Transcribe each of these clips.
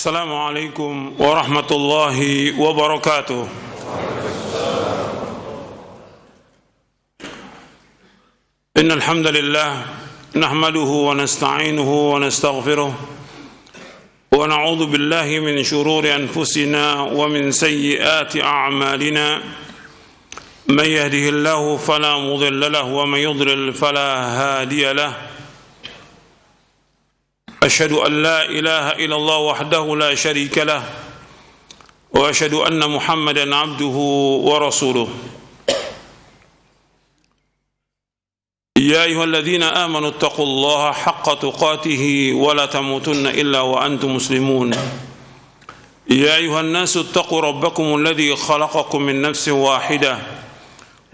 السلام عليكم ورحمة الله وبركاته. إن الحمد لله نحمده ونستعينه ونستغفره ونعوذ بالله من شرور أنفسنا ومن سيئات أعمالنا. من يهده الله فلا مضل له ومن يضلل فلا هادي له. أشهد أن لا إله إلا الله وحده لا شريك له وأشهد أن محمدا عبده ورسوله. يا أيها الذين آمنوا اتقوا الله حق تقاته ولا تموتن إلا وأنتم مسلمون. يا أيها الناس اتقوا ربكم الذي خلقكم من نفس واحدة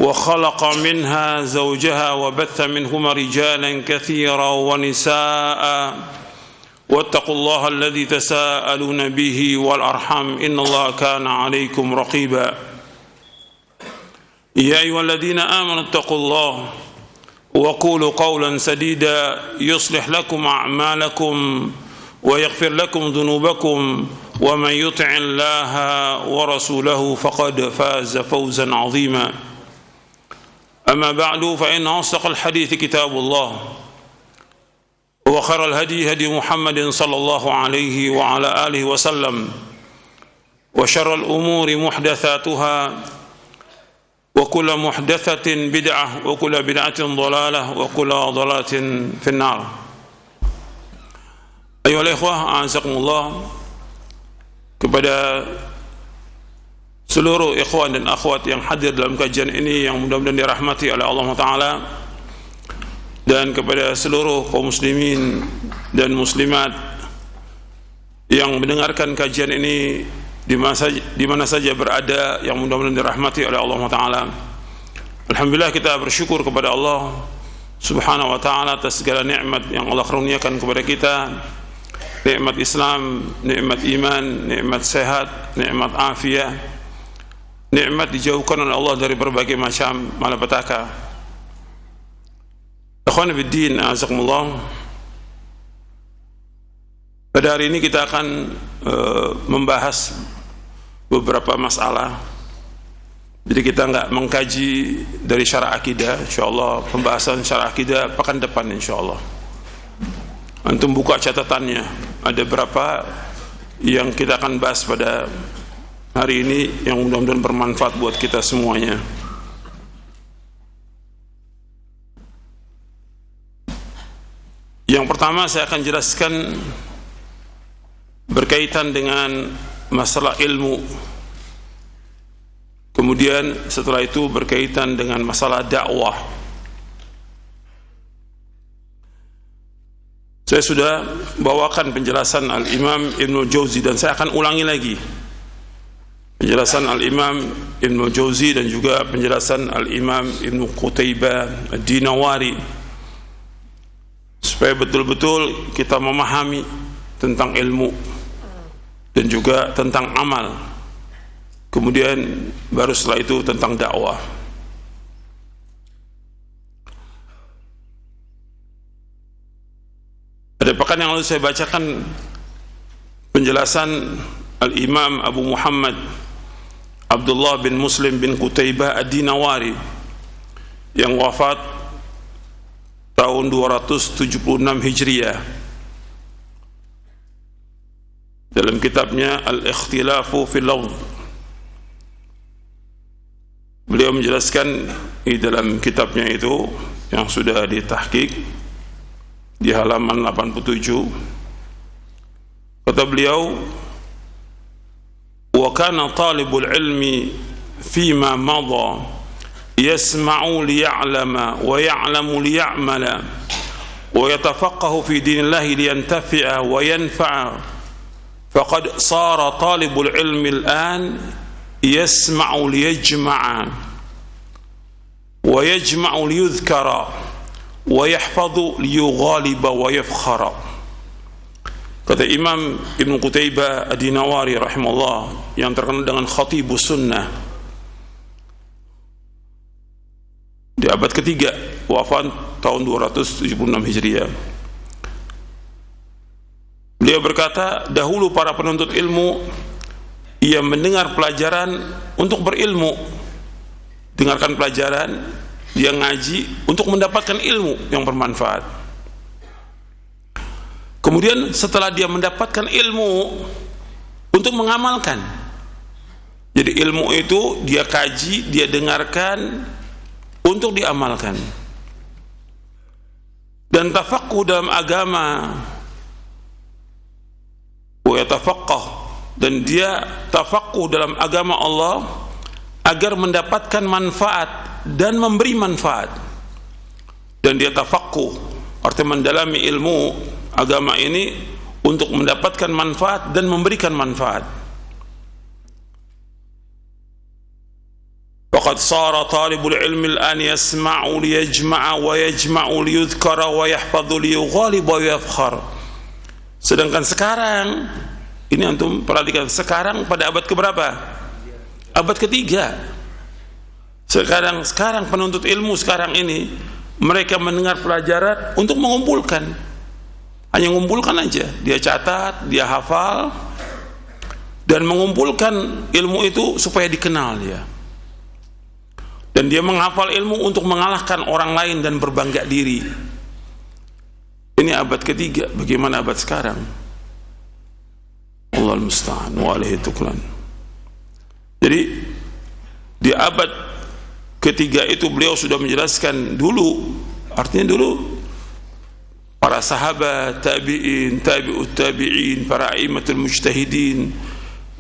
وخلق منها زوجها وبث منهما رجالا كثيرا ونساء واتقوا الله الذي تساءلون به والأرحام إن الله كان عليكم رقيبا. يا أيها الذين آمنوا اتقوا الله وقولوا قولا سديدا يصلح لكم أعمالكم ويغفر لكم ذنوبكم ومن يطع الله ورسوله فقد فاز فوزا عظيما. أما بعد فإن أصدق الحديث كتاب الله وخير الهدي هدي محمد صلى الله عليه وعلى آله وسلم وشر الأمور محدثاتها وكل محدثة بدعة وكل بدعة ضلالة وكل ضلالة في النار. أيها الإخوة أعزكم kepada seluruh ikhwan dan akhwat yang hadir dalam kajian ini yang mudah-mudahan dirahmati oleh Allah Ta'ala, dan kepada seluruh kaum muslimin dan muslimat yang mendengarkan kajian ini di mana saja berada yang mudah-mudahan dirahmati oleh Allah Ta'ala. Alhamdulillah, kita bersyukur kepada Allah Subhanahu wa Ta'ala atas segala nikmat yang Allah karuniakan kepada kita. Nikmat Islam, nikmat iman, nikmat sehat, nikmat afiah, nikmat dijauhkan oleh Allah dari berbagai macam malapetaka. Ikhwan fiddin, azakumullah. Pada hari ini kita akan membahas beberapa masalah. Jadi kita enggak mengkaji dari syarah akidah. InsyaAllah pembahasan syarah akidah pekan depan insyaAllah. Antum buka catatannya, ada berapa yang kita akan bahas pada hari ini yang mudah-mudahan bermanfaat buat kita semuanya. Yang pertama saya akan jelaskan berkaitan dengan masalah ilmu. Kemudian setelah itu berkaitan dengan masalah dakwah. Saya sudah bawakan penjelasan Al-Imam Ibnul Jauzi dan saya akan ulangi lagi penjelasan Al-Imam Ibnul Jauzi dan juga penjelasan Al-Imam Ibnu Qutaibah Ad-Dinawari, supaya betul-betul kita memahami tentang ilmu dan juga tentang amal. Kemudian baru setelah itu tentang dakwah. Pada pekan yang lalu saya bacakan penjelasan Al-Imam Abu Muhammad Abdullah bin Muslim bin Qutaibah Ad-Dinawari yang wafat tahun 276 Hijriah. Dalam kitabnya Al-Ikhtilafu fil Lafz, beliau menjelaskan di dalam kitabnya itu yang sudah ditahqiq di halaman 87, kata beliau, wa kana talibul ilmi fima madha yasma'u liya'lama wa ya'lamu liya'mala wa yatafaqahu fi dinillahi liyantafi'a wa yanfa'a, faqad sara talibul ilmi al'an yasma'u liyajma'a wa yajma'u liyudhkara wa yahfadhu liyughaliba wa yafkhara. Kata Imam Ibnu Qutaibah Ad-Dinawari rahimahullah, yang terkenal dengan Khatibus Sunnah, di abad ketiga, wafat tahun 276 Hijriah. Beliau berkata, dahulu para penuntut ilmu ia mendengar pelajaran untuk berilmu, dengarkan pelajaran, dia ngaji untuk mendapatkan ilmu yang bermanfaat. Kemudian setelah dia mendapatkan ilmu untuk mengamalkan, jadi ilmu itu dia kaji, dia dengarkan untuk diamalkan. Dan tafaqquh dalam agama, wa yatafaqqah, dan dia tafaqquh dalam agama Allah agar mendapatkan manfaat dan memberi manfaat. Dan dia tafaqquh artinya mendalami ilmu agama ini untuk mendapatkan manfaat dan memberikan manfaat. Faqad sara talibul ilmi al-an yasma'u liyajma'a wa yajma'u liyudhkara wa yahfadhu liyughaliba wa yafkhar. Sedangkan sekarang ini antum perhatikan, sekarang pada abad keberapa? Abad ketiga. Sekarang penuntut ilmu sekarang ini mereka mendengar pelajaran untuk mengumpulkan, hanya mengumpulkan aja, dia catat, dia hafal, dan mengumpulkan ilmu itu supaya dikenal dia. Dan dia menghafal ilmu untuk mengalahkan orang lain dan berbangga diri. Ini abad ketiga. Bagaimana abad sekarang? Allahul musta'an wa alaihi tuklan. Jadi di abad ketiga itu beliau sudah menjelaskan dulu, artinya dulu para sahabat, tabi'in, tabi'ut tabi'in, para a'immatul mujtahidin,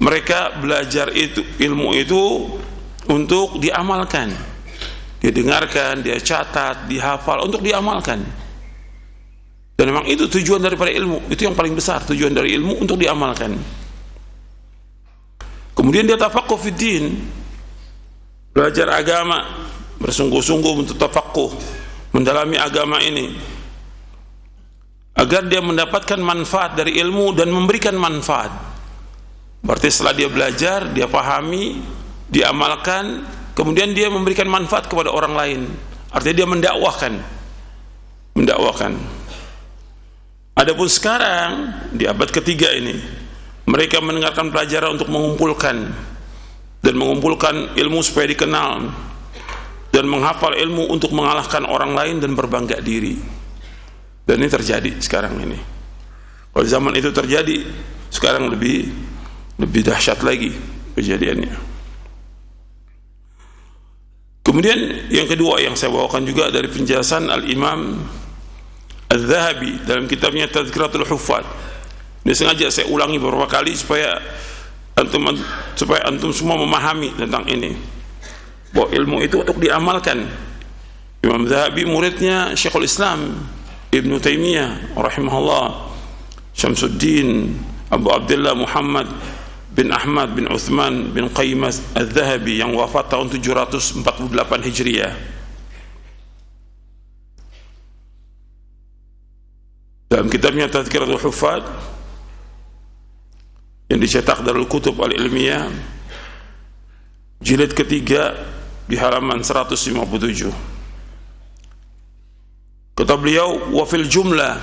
mereka belajar itu, ilmu itu untuk diamalkan. Dia dengarkan, dia catat, dihafal untuk diamalkan. Dan memang itu tujuan daripada ilmu, itu yang paling besar, tujuan dari ilmu untuk diamalkan. Kemudian dia tafaqquh fid din, belajar agama, bersungguh-sungguh untuk tafaqquh, mendalami agama ini agar dia mendapatkan manfaat dari ilmu dan memberikan manfaat. Berarti setelah dia belajar, dia pahami, diamalkan, kemudian dia memberikan manfaat kepada orang lain. Artinya dia mendakwahkan. Adapun sekarang di abad ketiga ini mereka mendengarkan pelajaran untuk mengumpulkan dan mengumpulkan ilmu supaya dikenal, dan menghafal ilmu untuk mengalahkan orang lain dan berbangga diri. Dan ini terjadi sekarang ini. Kalau zaman itu terjadi, sekarang lebih dahsyat lagi kejadiannya. Kemudian yang kedua yang saya bawakan juga dari penjelasan Al-Imam Al-Zahabi dalam kitabnya Tadhkiratul Huffaz. Ini sengaja saya ulangi beberapa kali supaya antum semua memahami tentang ini, bahwa ilmu itu untuk diamalkan. Imam Zahabi muridnya Syekhul Islam Ibnu Taimiyah rahimahullah, Syamsuddin Abu Abdullah Muhammad bin Ahmad bin Uthman bin Qayyim Al-Zahabi yang wafat tahun 748 Hijriah. Dalam kitabnya Tadhkiratul Huffaz yang dicetak Darul Kutub Al-Ilmiyah jilid ketiga di halaman 157, kata beliau, wa fil jumlah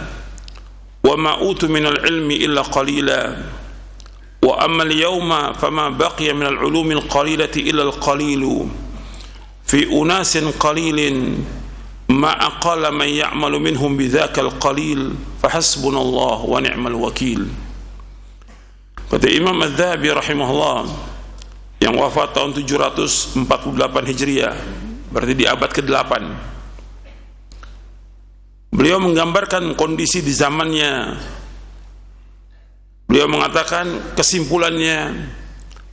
wa ma utu minal ilmi illa qalila wa amma al-yawma fama baqiya minal ulumil qalilati illa al-qalilu fi unasin qalilin ma aqala man ya'malu minhum bidzaka al-qalil fahasbunallah wa ni'mal wakil. Kata Imam Al-Zahabi rahimahullah yang wafat tahun 748 Hijriah, berarti di abad ke-8. Beliau menggambarkan kondisi di zamannya. Beliau mengatakan kesimpulannya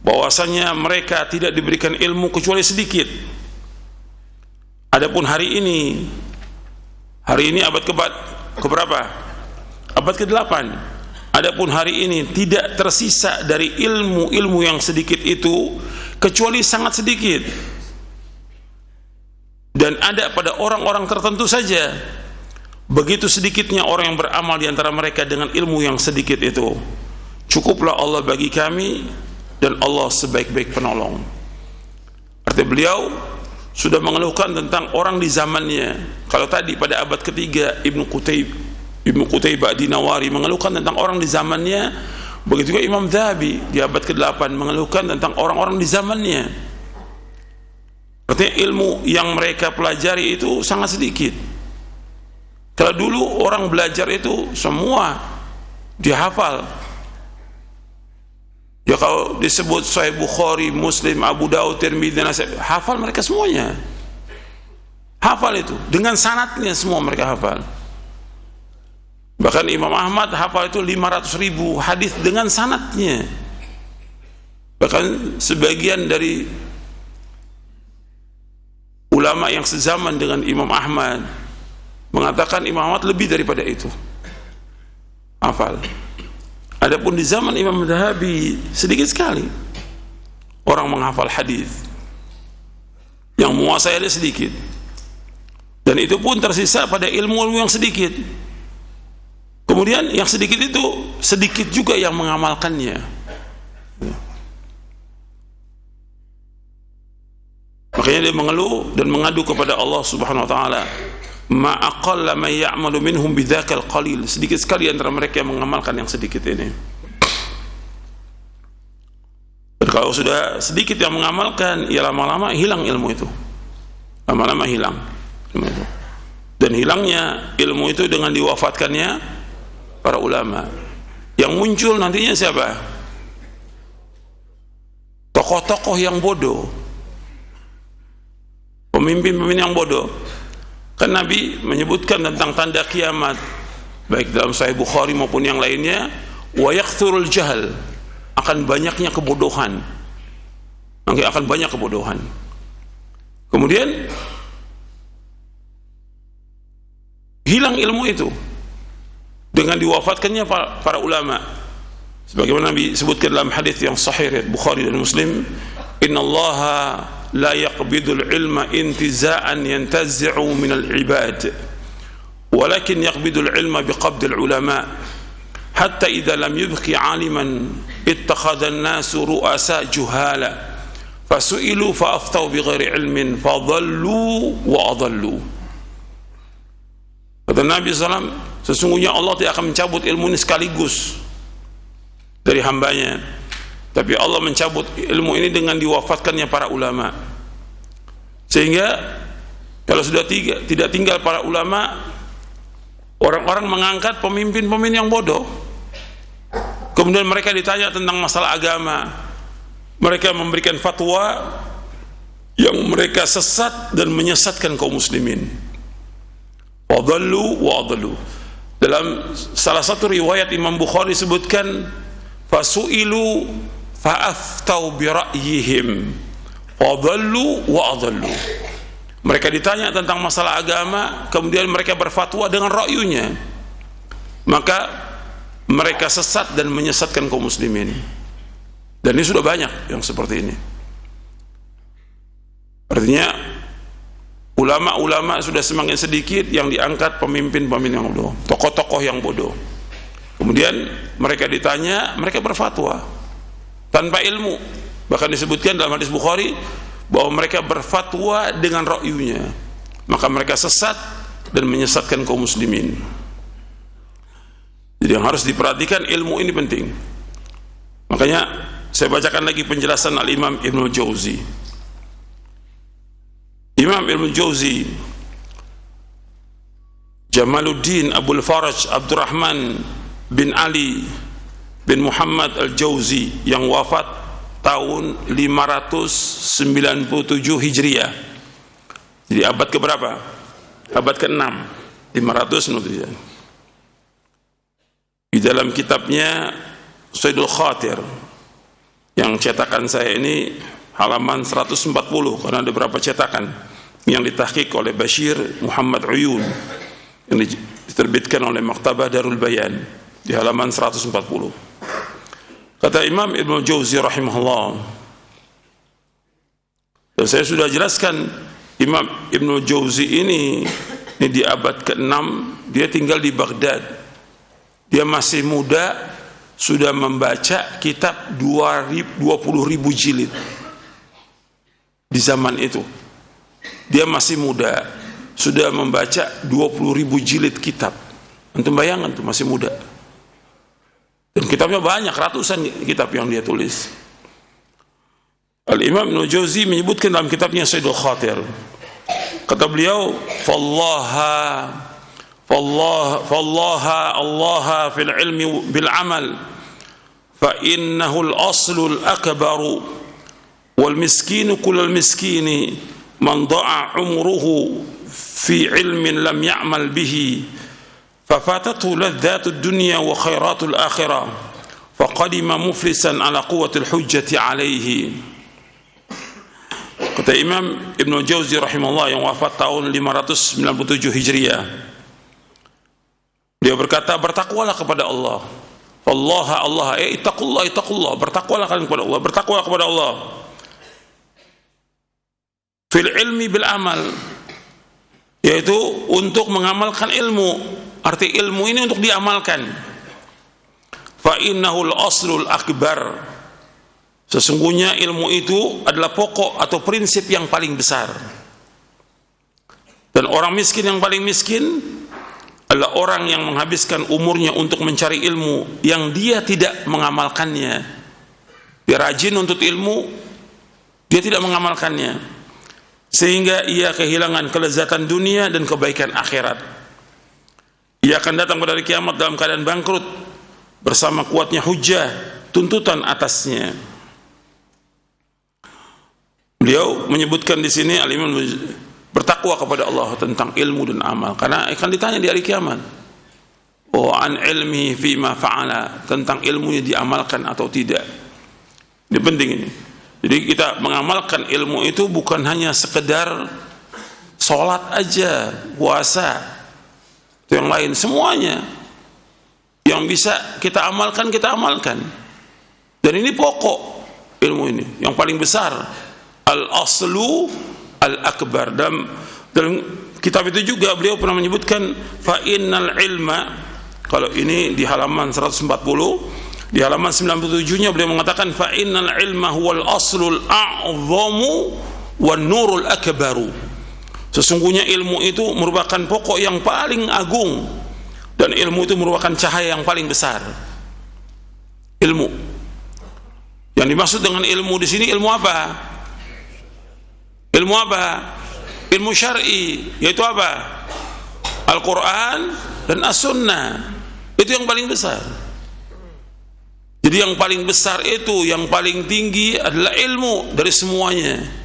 bahwasanya mereka tidak diberikan ilmu kecuali sedikit. Adapun hari ini abad keberapa? Abad ke-8. Adapun hari ini tidak tersisa dari ilmu yang sedikit itu kecuali sangat sedikit, dan ada pada orang-orang tertentu saja. Begitu sedikitnya orang yang beramal di antara mereka dengan ilmu yang sedikit itu. Cukuplah Allah bagi kami, dan Allah sebaik-baik penolong. Artinya beliau sudah mengeluhkan tentang orang di zamannya. Kalau tadi pada abad ketiga Ibnu Qutayb Ibnu Qutaybah di Nawari mengeluhkan tentang orang di zamannya. Begitu juga Imam Dzahabi di abad ke-8 mengeluhkan tentang orang-orang di zamannya. Artinya ilmu yang mereka pelajari itu sangat sedikit. Kalau dulu orang belajar itu semua dihafal. Ya kalau disebut Sahih Bukhari, Muslim, Abu Daud, Tirmidzi, Nasai, hafal mereka semuanya. Hafal itu dengan sanadnya semua mereka hafal. Bahkan Imam Ahmad hafal itu 500.000 hadis dengan sanadnya. Bahkan sebagian dari ulama yang sezaman dengan Imam Ahmad mengatakan Imam Ahmad lebih daripada itu hafal. Adapun di zaman Imam Dzahabi sedikit sekali orang menghafal hadis, yang menguasai ada sedikit, dan itu pun tersisa pada ilmu-ilmu yang sedikit. Kemudian yang sedikit itu sedikit juga yang mengamalkannya. Makanya dia mengeluh dan mengadu kepada Allah Subhanahu wa taala, ma aqalla man ya'malu minhum bidzakal qalil, sedikit sekali antara mereka yang mengamalkan yang sedikit ini. Dan kalau sudah sedikit yang mengamalkan, ya lama-lama hilang ilmu itu, lama-lama hilang ilmu itu. Dan hilangnya ilmu itu dengan diwafatkannya para ulama. Yang muncul nantinya siapa? Tokoh-tokoh yang bodoh, pemimpin-pemimpin yang bodoh. Kan Nabi menyebutkan tentang tanda kiamat baik dalam Sahih Bukhari maupun yang lainnya, wa yakthurul jahal, akan banyaknya kebodohan. Akan banyak kebodohan. Kemudian hilang ilmu itu dengan diwafatkannya para ulama. Sebagaimana Nabi sebutkan dalam hadis yang sahih riwayat Bukhari dan Muslim, innallaha la yaqbidul ilma intiza'an yantazi'u minal ibad walakin yaqbidul ilma biqabdil ulama hatta idza lam yubqi 'aliman ittakhadha an-nasu ru'asa juhala fasu'ilu fa'aftau bighairi ilmin fadhallu wa adallu. Kata Nabi SAW, sesungguhnya Allah tidak akan mencabut ilmu ini sekaligus dari hambanya, tapi Allah mencabut ilmu ini dengan diwafatkannya para ulama. Sehingga kalau sudah tidak tinggal para ulama, orang-orang mengangkat pemimpin-pemimpin yang bodoh. Kemudian mereka ditanya tentang masalah agama, mereka memberikan fatwa yang mereka sesat dan menyesatkan kaum muslimin. Wadallu wa adallu. Dalam salah satu riwayat Imam Bukhari sebutkan, fasu'ilu fa'aftau bira'yihim wadallu wa adallu. Mereka ditanya tentang masalah agama, kemudian mereka berfatwa dengan ra'yunya, maka mereka sesat dan menyesatkan kaum muslimin. Dan ini sudah banyak yang seperti ini. Artinya ulama-ulama sudah semakin sedikit yang diangkat pemimpin-pemimpin yang bodoh, tokoh-tokoh yang bodoh. Kemudian mereka ditanya, mereka berfatwa tanpa ilmu. Bahkan disebutkan dalam hadis Bukhari bahwa mereka berfatwa dengan ra'yunya, maka mereka sesat dan menyesatkan kaum muslimin. Jadi yang harus diperhatikan, ilmu ini penting. Makanya saya bacakan lagi penjelasan Al-Imam Ibnu Jauzi. Imam Ibnu Jauzi Jamaluddin Abul Faraj Abdurrahman bin Ali bin Muhammad Al-Jauzi yang wafat tahun 597 Hijriah. Jadi abad keberapa? Abad ke-6, 597. Di dalam kitabnya Saidul Khatir yang cetakan saya ini halaman 140, karena ada beberapa cetakan yang ditahqiq oleh Bashir Muhammad Uyun yang diterbitkan oleh Maktabah Darul Bayan di halaman 140. Kata Imam Ibnu Jauzi rahimahullah, dan saya sudah jelaskan, Imam Ibnu Jauzi ini di abad ke-6, dia tinggal di Baghdad. Dia masih muda, sudah membaca kitab 20.000 jilid. Di zaman itu dia masih muda, sudah membaca 20.000 jilid kitab. Antum bayangkan tuh masih muda. Dan kitabnya banyak, ratusan kitab yang dia tulis. Al-Imam Ibnu Jauzi menyebutkan dalam kitabnya Saidul Khatir, kata beliau, Allah fil ilmi bil amal, fa innahu al-aslu al-akbaru wal miskinu kullal miskini man da'a umruhu fi ilmin lam ya'mal bihi ففاتته لذات الدنيا وخيرات الآخرة فقدم مفلسا على قوة الحجة عليه. Kata Imam Ibn Jauzi rahimahullah yang wafat tahun 597 Hijriah, dia berkata, bertakwalah kepada Allah. Allah, ittaqullah, bertakwalah kalian kepada Allah, bertakwalah kepada Allah. Fil ilmi bil amal, yaitu untuk mengamalkan ilmu. Arti ilmu ini untuk diamalkan. Fa innahul aslul akbar, sesungguhnya ilmu itu adalah pokok atau prinsip yang paling besar. Dan orang miskin yang paling miskin adalah orang yang menghabiskan umurnya untuk mencari ilmu yang dia tidak mengamalkannya. Dia rajin untuk ilmu, dia tidak mengamalkannya, sehingga ia kehilangan kelezatan dunia dan kebaikan akhirat. Ia akan datang pada hari kiamat dalam keadaan bangkrut bersama kuatnya hujjah, tuntutan atasnya. Beliau menyebutkan di sini, al-Imam bertakwa kepada Allah tentang ilmu dan amal, karena akan ditanya di hari kiamat. An ilmi fima fa'ala, tentang ilmunya diamalkan atau tidak. Ini penting ini. Jadi kita mengamalkan ilmu itu bukan hanya sekedar sholat aja, puasa, yang lain, semuanya yang bisa kita amalkan, kita amalkan. Dan ini pokok ilmu ini yang paling besar, al-aslu al-akbar. Dalam kitab itu juga beliau pernah menyebutkan fa innal ilma, kalau ini di halaman 140, di halaman 97-nya beliau mengatakan fa innal ilma huwal aslul a'zamu wan nurul akbaru. Sesungguhnya ilmu itu merupakan pokok yang paling agung, dan ilmu itu merupakan cahaya yang paling besar. Ilmu. Yang dimaksud dengan ilmu di sini ilmu apa? Ilmu apa? Ilmu syar'i, yaitu apa? Al-Quran dan As-Sunnah. Itu yang paling besar. Jadi yang paling besar itu, yang paling tinggi adalah ilmu dari semuanya.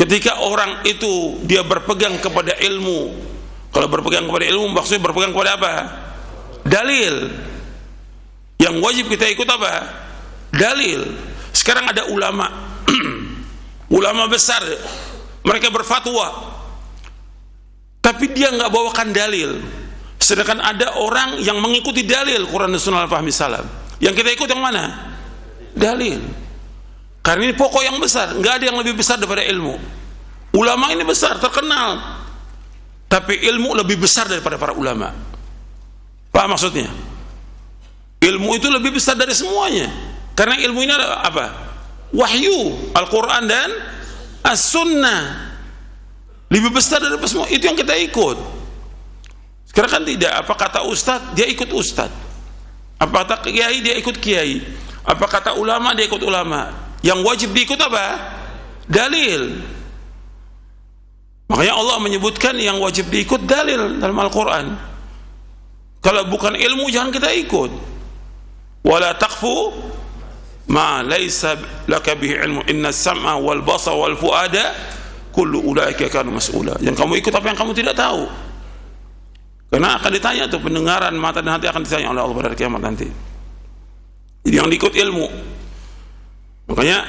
Ketika orang itu dia berpegang kepada ilmu, kalau berpegang kepada ilmu maksudnya berpegang kepada apa? Dalil. Yang wajib kita ikut apa? Dalil. Sekarang ada ulama ulama besar, mereka berfatwa tapi dia nggak bawakan dalil. Sedangkan ada orang yang mengikuti dalil Quran dan Sunnah al-Fahmi Salam. Yang kita ikut yang mana? Dalil. Karena ini pokok yang besar, nggak ada yang lebih besar daripada ilmu. Ulama ini besar, terkenal, tapi ilmu lebih besar daripada para ulama. Paham maksudnya? Ilmu itu lebih besar dari semuanya, karena ilmu ini adalah apa? Wahyu, Al-Quran dan As-Sunnah. Lebih besar dari semua, itu yang kita ikut. Sekarang kan tidak, apa kata ustadz, dia ikut ustadz. Apa kata kiai, dia ikut kiai. Apa kata ulama, dia ikut ulama. Yang wajib diikut apa? Dalil. Makanya Allah menyebutkan yang wajib diikut dalil dalam Al-Quran. Kalau bukan ilmu jangan kita ikut. Wala taqfu ma laysa laka bihi ilmu inna as-sam'a wal basara wal fuada kullu ulaika kanu mas'ula. Yang kamu ikut apa yang kamu tidak tahu. Karena akan ditanya tuh, pendengaran, mata dan hati akan ditanya oleh Allah pada kiamat nanti. Jadi yang diikut ilmu. Makanya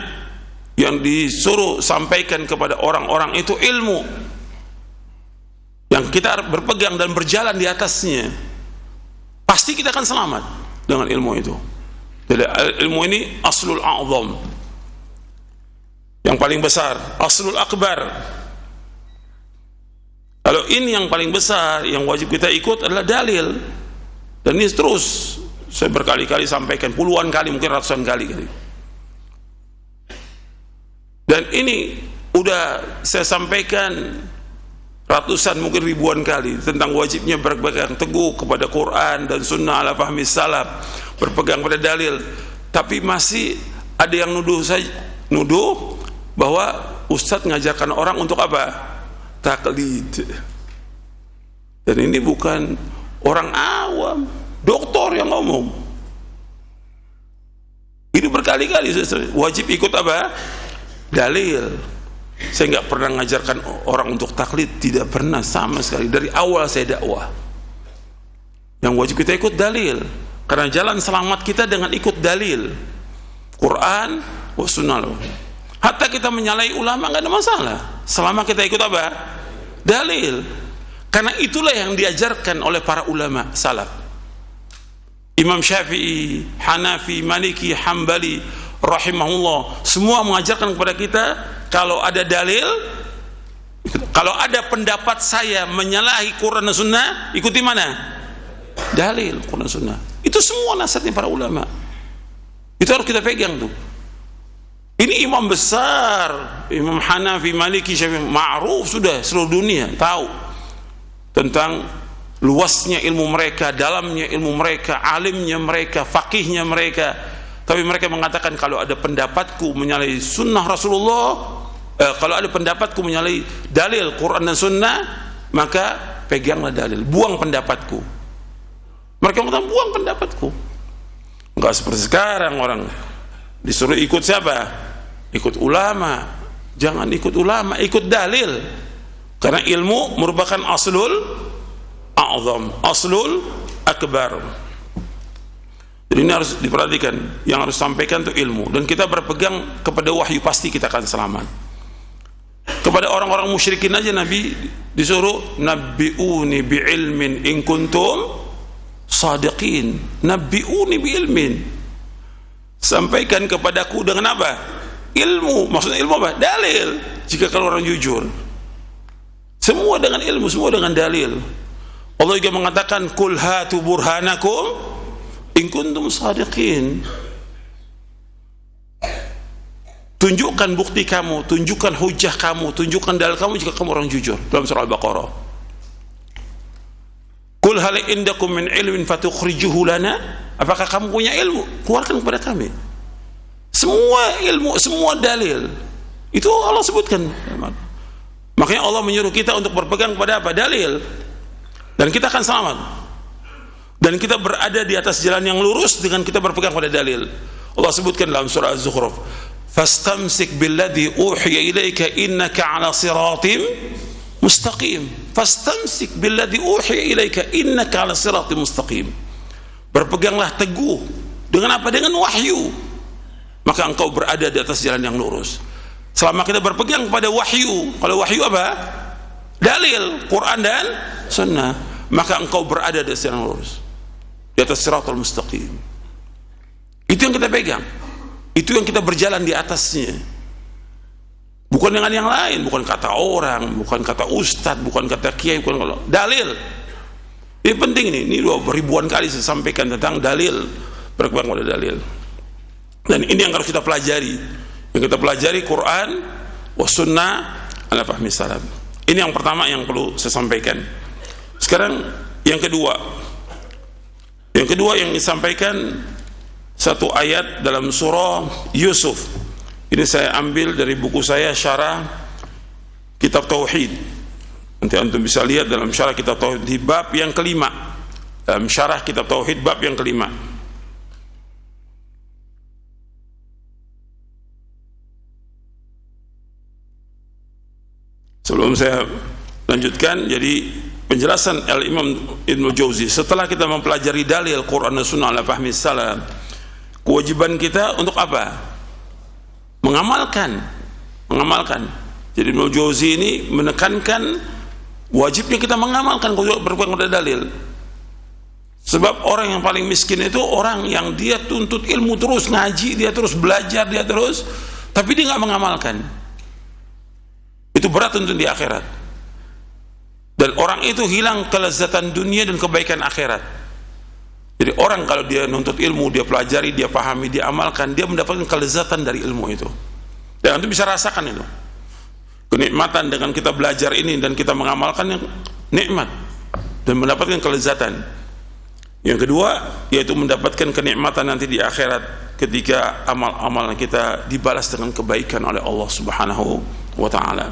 yang disuruh sampaikan kepada orang-orang itu ilmu yang kita berpegang dan berjalan di atasnya, pasti kita akan selamat dengan ilmu itu. Jadi ilmu ini aslul a'zam, yang paling besar, aslul akbar. Kalau ini yang paling besar, yang wajib kita ikut adalah dalil. Dan ini terus saya berkali-kali sampaikan, puluhan kali, mungkin ratusan kali. Dan ini udah saya sampaikan ratusan mungkin ribuan kali tentang wajibnya berpegang teguh kepada Quran dan Sunnah ala fahmi salaf, berpegang pada dalil. Tapi masih ada yang nuduh bahwa ustadz ngajarkan orang untuk apa? Taklid. Dan ini bukan orang awam, doktor yang ngomong. Ini berkali-kali wajib ikut apa? Dalil. Saya nggak pernah ngajarkan orang untuk taklid, tidak pernah sama sekali. Dari awal saya dakwah, yang wajib kita ikut dalil, karena jalan selamat kita dengan ikut dalil Quran wa sunnah. Hatta kita menyalahi ulama nggak ada masalah selama kita ikut apa? Dalil. Karena itulah yang diajarkan oleh para ulama salaf. Imam Syafi'i, Hanafi, Maliki, Hambali rahimahullah, semua mengajarkan kepada kita, kalau ada dalil, kalau ada pendapat saya menyalahi Quran dan Sunnah, ikuti mana? Dalil Quran dan Sunnah. Itu semua nasihatnya para ulama. Itu harus kita pegang tuh. Ini imam besar, Imam Hanafi, Maliki, Syafi'i, ma'ruf sudah seluruh dunia tahu tentang luasnya ilmu mereka, dalamnya ilmu mereka, alimnya mereka, fakihnya mereka. Tapi mereka mengatakan, kalau ada pendapatku menyalahi sunnah Rasulullah, kalau ada pendapatku menyalahi dalil Quran dan Sunnah, maka peganglah dalil, buang pendapatku. Mereka mengatakan buang pendapatku. Enggak seperti sekarang orang disuruh ikut siapa? Ikut ulama. Jangan ikut ulama, ikut dalil. Karena ilmu merupakan aslul a'zam, aslul akbar. Jadi ini harus diperhatikan, yang harus sampaikan itu ilmu, dan kita berpegang kepada wahyu, pasti kita akan selamat. Kepada orang-orang musyrikin aja Nabi disuruh nabbi'uni bi'ilmin in kuntum sadiqin. Nabbi'uni bi'ilmin, sampaikan kepadaku dengan apa? Ilmu. Maksudnya ilmu apa? Dalil. Jika kalau orang jujur, semua dengan ilmu, semua dengan dalil. Allah juga mengatakan, kul hatu burhanakum in kuntum sadiqin. Tunjukkan bukti kamu, tunjukkan hujah kamu, tunjukkan dalil kamu jika kamu orang jujur, dalam surah Al-Baqarah. Qul hal indakum min ilmin fatukhrijuhu lana? Apakah kamu punya ilmu? Keluarkan kepada kami. Semua ilmu, semua dalil itu Allah sebutkan. Makanya Allah menyuruh kita untuk berpegang pada apa? Dalil. Dan kita akan selamat. Dan kita berada di atas jalan yang lurus dengan kita berpegang pada dalil. Allah sebutkan dalam surah Az-Zukhruf, fastamsik billadhi uhiya ilaika innaka ala siratim mustaqim. Fastamsik billadhi uhiya ilaika innaka ala siratim mustaqim. Berpeganglah teguh dengan apa? Dengan wahyu, maka engkau berada di atas jalan yang lurus. Selama kita berpegang kepada wahyu, kalau wahyu apa? Dalil Quran dan Sunnah, maka engkau berada di atas jalan yang lurus, di atas siratal mustaqim. Itu yang kita pegang, itu yang kita berjalan di atasnya, bukan dengan yang lain, bukan kata orang, bukan kata ustadz, bukan kata kiai, bukan dalil. Ini penting ini ribuan kali saya sampaikan tentang dalil, berpegang pada dalil. Dan ini yang harus kita pelajari, yang kita pelajari Quran wa sunnah ala fahmi salaf. Ini yang pertama yang perlu saya sampaikan. Sekarang yang kedua yang disampaikan, satu ayat dalam surah Yusuf. Ini saya ambil dari buku saya, Syarah Kitab Tauhid. Nanti antum bisa lihat dalam Syarah Kitab Tauhid di bab yang kelima. Dalam Syarah Kitab Tauhid bab yang kelima. Sebelum saya lanjutkan, jadi penjelasan Al-Imam Ibnu Jauzi, setelah kita mempelajari dalil Quran dan Sunnah ala fahmi salaf, kewajiban kita untuk apa? Mengamalkan. Jadi Ibnu Jauzi ini menekankan wajibnya kita mengamalkan, berpegang pada dalil. Sebab orang yang paling miskin itu orang yang dia tuntut ilmu terus, ngaji, dia terus belajar, dia terus, tapi dia nggak mengamalkan. Itu berat untuk di akhirat. Dan orang itu hilang kelezatan dunia dan kebaikan akhirat. Jadi orang kalau dia nuntut ilmu, dia pelajari, dia pahami, dia amalkan, dia mendapatkan kelezatan dari ilmu itu. Dan itu bisa rasakan itu. kenikmatan dengan kita belajar ini dan kita mengamalkan yang nikmat dan mendapatkan kelezatan. Yang kedua yaitu mendapatkan kenikmatan nanti di akhirat ketika amal-amal kita dibalas dengan kebaikan oleh Allah Subhanahu wa taala.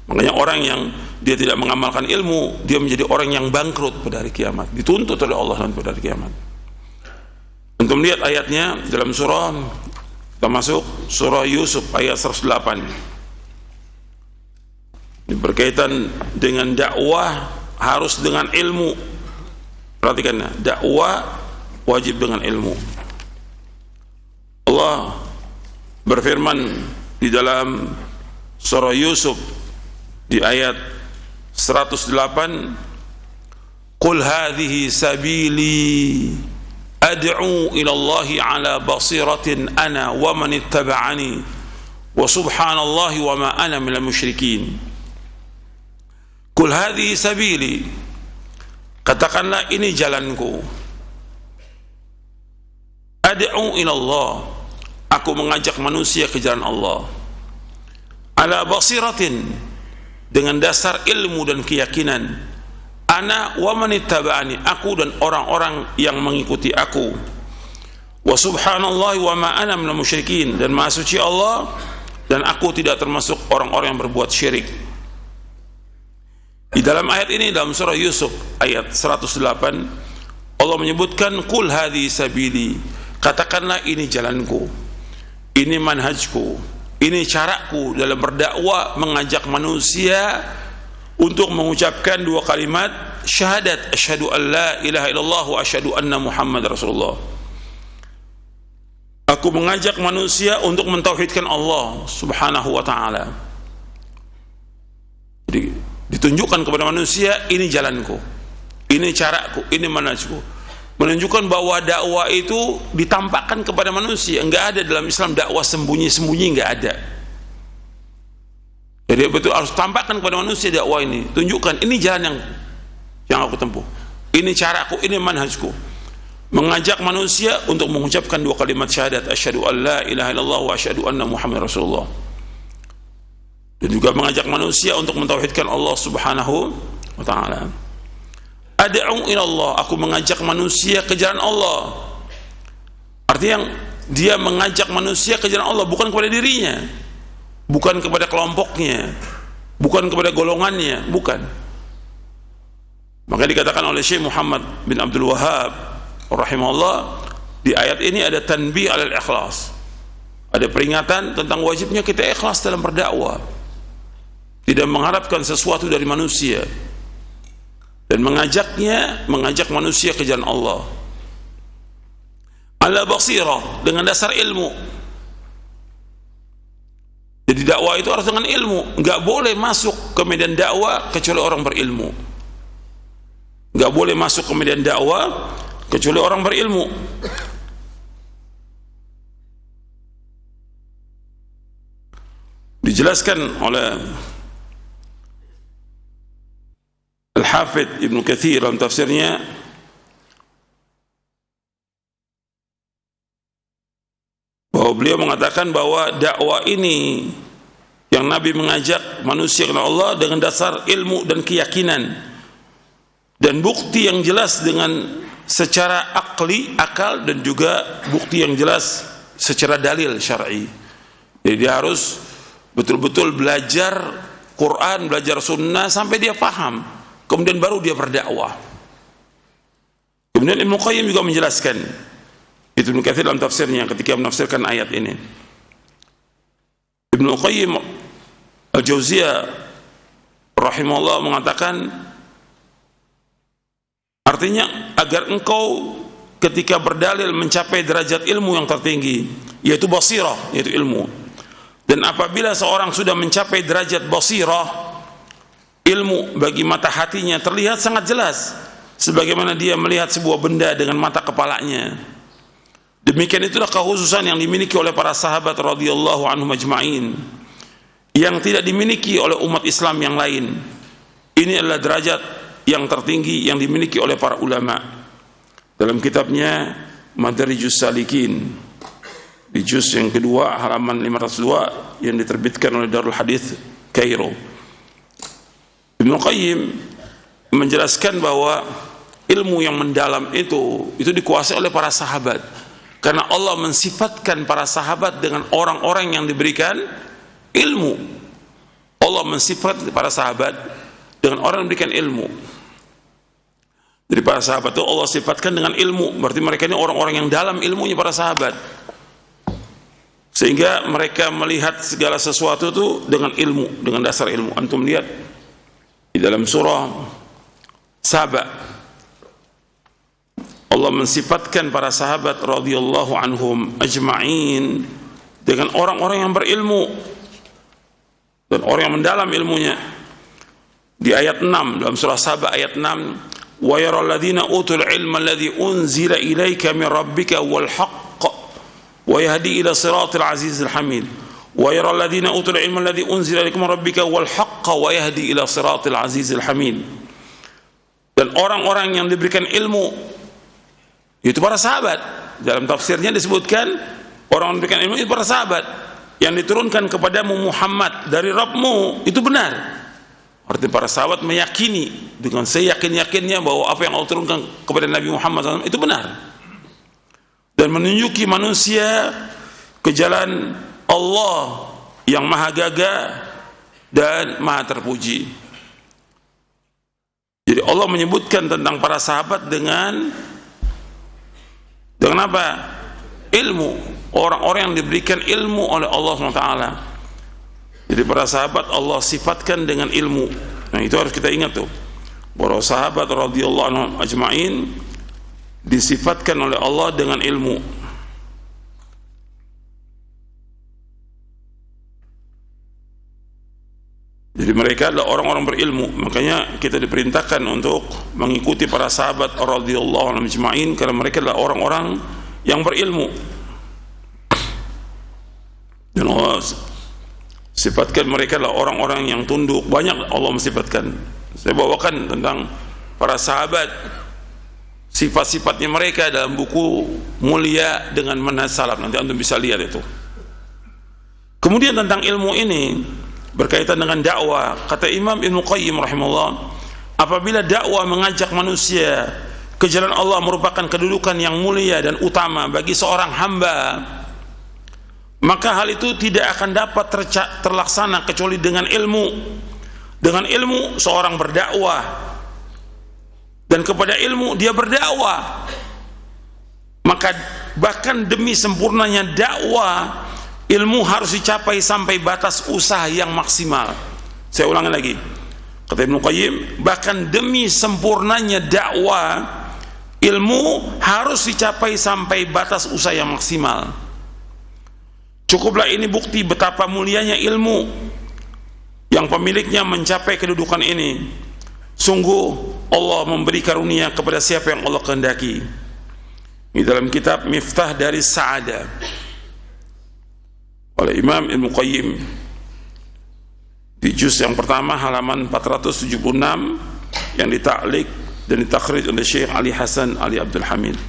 Makanya orang yang dia tidak mengamalkan ilmu, dia menjadi orang yang bangkrut pada hari kiamat, dituntut oleh Allah pada hari kiamat. Untuk melihat ayatnya dalam surah, kita masuk surah Yusuf ayat 108. Ini berkaitan dengan dakwah harus dengan ilmu. Perhatikan, dakwah wajib dengan ilmu. Allah berfirman di dalam surah Yusuf di ayat 108, "Qul hadhihi sabili ad'u ila Allahi ala basiratin ana wa man ittaba'ani wa subhanallahi wa ma ana minal musyrikin." Qul hadhihi sabili, katakanlah ini jalanku. Ad'u ila Allah, aku mengajak manusia ke jalan Allah. Ala basiratin, dengan dasar ilmu dan keyakinan. Ana wa man ittaba'ani, aku dan orang-orang yang mengikuti aku. Wa subhanallahi wa ma ana minal musyrikin, dan maha suci Allah dan aku tidak termasuk orang-orang yang berbuat syirik. Di dalam ayat ini, dalam surah Yusuf ayat 108, Allah menyebutkan qul hadhihi sabili, katakanlah ini jalanku, ini manhajku, ini caraku dalam berdakwah, mengajak manusia untuk mengucapkan dua kalimat syahadat, asyhadu an la ilaha illallah wa asyhadu anna Muhammad Rasulullah. Aku mengajak manusia untuk mentauhidkan Allah Subhanahu wa taala. Jadi ditunjukkan kepada manusia, ini jalanku, ini caraku, ini manhajku. Menunjukkan bahwa dakwah itu ditampakkan kepada manusia. Enggak ada dalam Islam dakwah sembunyi-sembunyi, enggak ada. Jadi betul harus tampakkan kepada manusia dakwah ini. Tunjukkan ini jalan yang aku tempuh, ini caraku, ini manhajku. Mengajak manusia untuk mengucapkan dua kalimat syahadat, asyhadu an la ilaha illallah wa asyhadu anna Muhammad Rasulullah. Dan juga mengajak manusia untuk mentauhidkan Allah Subhanahu wa taala. Ad'u ila Allah, aku mengajak manusia ke jalan Allah. Artinya dia mengajak manusia ke jalan Allah, bukan kepada dirinya, bukan kepada kelompoknya, bukan kepada golongannya, bukan. Maka dikatakan oleh Syekh Muhammad bin Abdul Wahhab rahimahullah, di ayat ini ada tanbih alal ikhlas, ada peringatan tentang wajibnya kita ikhlas dalam berdakwah, tidak mengharapkan sesuatu dari manusia, dan mengajak manusia ke jalan Allah ala basirah, dengan dasar ilmu. Jadi dakwah itu harus dengan ilmu. Enggak boleh masuk ke medan dakwah kecuali orang berilmu. Enggak boleh masuk ke medan dakwah kecuali orang berilmu. Dijelaskan oleh Al-Hafidh Ibnu Katsir dalam tafsirnya, bahwa beliau mengatakan bahwa dakwah ini yang Nabi mengajak manusia kepada Allah dengan dasar ilmu dan keyakinan dan bukti yang jelas dengan secara akal, dan juga bukti yang jelas secara dalil syar'i. Jadi dia harus betul-betul belajar Quran, belajar sunnah sampai dia paham, kemudian baru dia berdakwah. Kemudian Ibnu Qayyim juga menjelaskan, itu Ibnu Katsir dalam tafsirnya ketika menafsirkan ayat ini. Ibnu Qayyim Al-Jauziyah rahimahullah mengatakan, artinya agar engkau ketika berdalil mencapai derajat ilmu yang tertinggi, yaitu basirah, yaitu ilmu. Dan apabila seorang sudah mencapai derajat basirah, ilmu bagi mata hatinya terlihat sangat jelas, sebagaimana dia melihat sebuah benda dengan mata kepalanya. Demikian itulah kekhususan yang dimiliki oleh para sahabat radhiyallahu anhum ajma'in, yang tidak dimiliki oleh umat Islam yang lain. Ini adalah derajat yang tertinggi yang dimiliki oleh para ulama. Dalam kitabnya Madarijus Salikin, di juz yang kedua halaman 502 yang diterbitkan oleh Darul Hadith Kairo. Ibnu Qayyim menjelaskan bahwa ilmu yang mendalam itu dikuasai oleh para sahabat, karena Allah mensifatkan para sahabat dengan orang-orang yang diberikan ilmu. Allah mensifatkan para sahabat dengan orang yang diberikan ilmu. Jadi para sahabat itu Allah sifatkan dengan ilmu, berarti mereka ini orang-orang yang dalam ilmunya para sahabat, sehingga mereka melihat segala sesuatu itu dengan ilmu, dengan dasar ilmu. Antum lihat di dalam surah Saba, Allah mensifatkan para sahabat radhiyallahu anhum ajma'in dengan orang-orang yang berilmu dan orang yang mendalam ilmunya. Di ayat 6 dalam surah Saba ayat 6, wa yaral ladzina utul ilma alladzi unzila ilaika min rabbika wal haqq wa yahdi ila siratil azizil hamid. Wa yaral ladzina utul ilma alladzi unzila ilaika min rabbika wal haqq wa yahdi ila siratil azizil hamid. Dan orang-orang yang diberikan ilmu itu para sahabat. Dalam tafsirnya disebutkan orang yang diberikan ilmu itu para sahabat, yang diturunkan kepadamu Muhammad dari Rabbmu itu benar. Artinya para sahabat meyakini dengan seyakin-yakinnya bahwa apa yang Allah turunkan kepada Nabi Muhammad SAW itu benar, dan menunjuki manusia ke jalan Allah yang maha gagah dan maha terpuji. Jadi Allah menyebutkan tentang para sahabat dengan apa? Ilmu. Orang-orang yang diberikan ilmu oleh Allah SWT. Jadi para sahabat Allah sifatkan dengan ilmu. Nah, itu harus kita ingat tuh. Para sahabat radhiyallahu anhum ajma'in disifatkan oleh Allah dengan ilmu. Jadi mereka adalah orang-orang berilmu. Makanya kita diperintahkan untuk mengikuti para sahabat radhiyallahu anhum ajma'in, karena mereka adalah orang-orang yang berilmu. Dan Allah sifatkan mereka adalah orang-orang yang tunduk. Banyak Allah mensifatkan. Saya bawakan tentang para sahabat, sifat-sifatnya mereka dalam buku Mulia dengan Manhaj Salaf. Nanti antum bisa lihat itu. Kemudian tentang ilmu ini berkaitan dengan dakwah, kata Imam Ibnu Qayyim rahimahullah, apabila dakwah mengajak manusia ke jalan Allah merupakan kedudukan yang mulia dan utama bagi seorang hamba, maka hal itu tidak akan dapat terlaksana kecuali dengan ilmu. Dengan ilmu seorang berdakwah, dan kepada ilmu dia berdakwah. Maka bahkan demi sempurnanya dakwah, ilmu harus dicapai sampai batas usaha yang maksimal. Saya ulangi lagi, kata Ibnu Qayyim, bahkan demi sempurnanya dakwah, ilmu harus dicapai sampai batas usaha yang maksimal. Cukuplah ini bukti betapa mulianya ilmu yang pemiliknya mencapai kedudukan ini. Sungguh Allah memberi karunia kepada siapa yang Allah kehendaki. Di dalam kitab Miftah dari Sa'adah oleh Imam Ibnu Qayyim di juz yang pertama halaman 476 yang ditaklik dan ditakhrij oleh Syekh Ali Hasan Ali Abdul Hamid.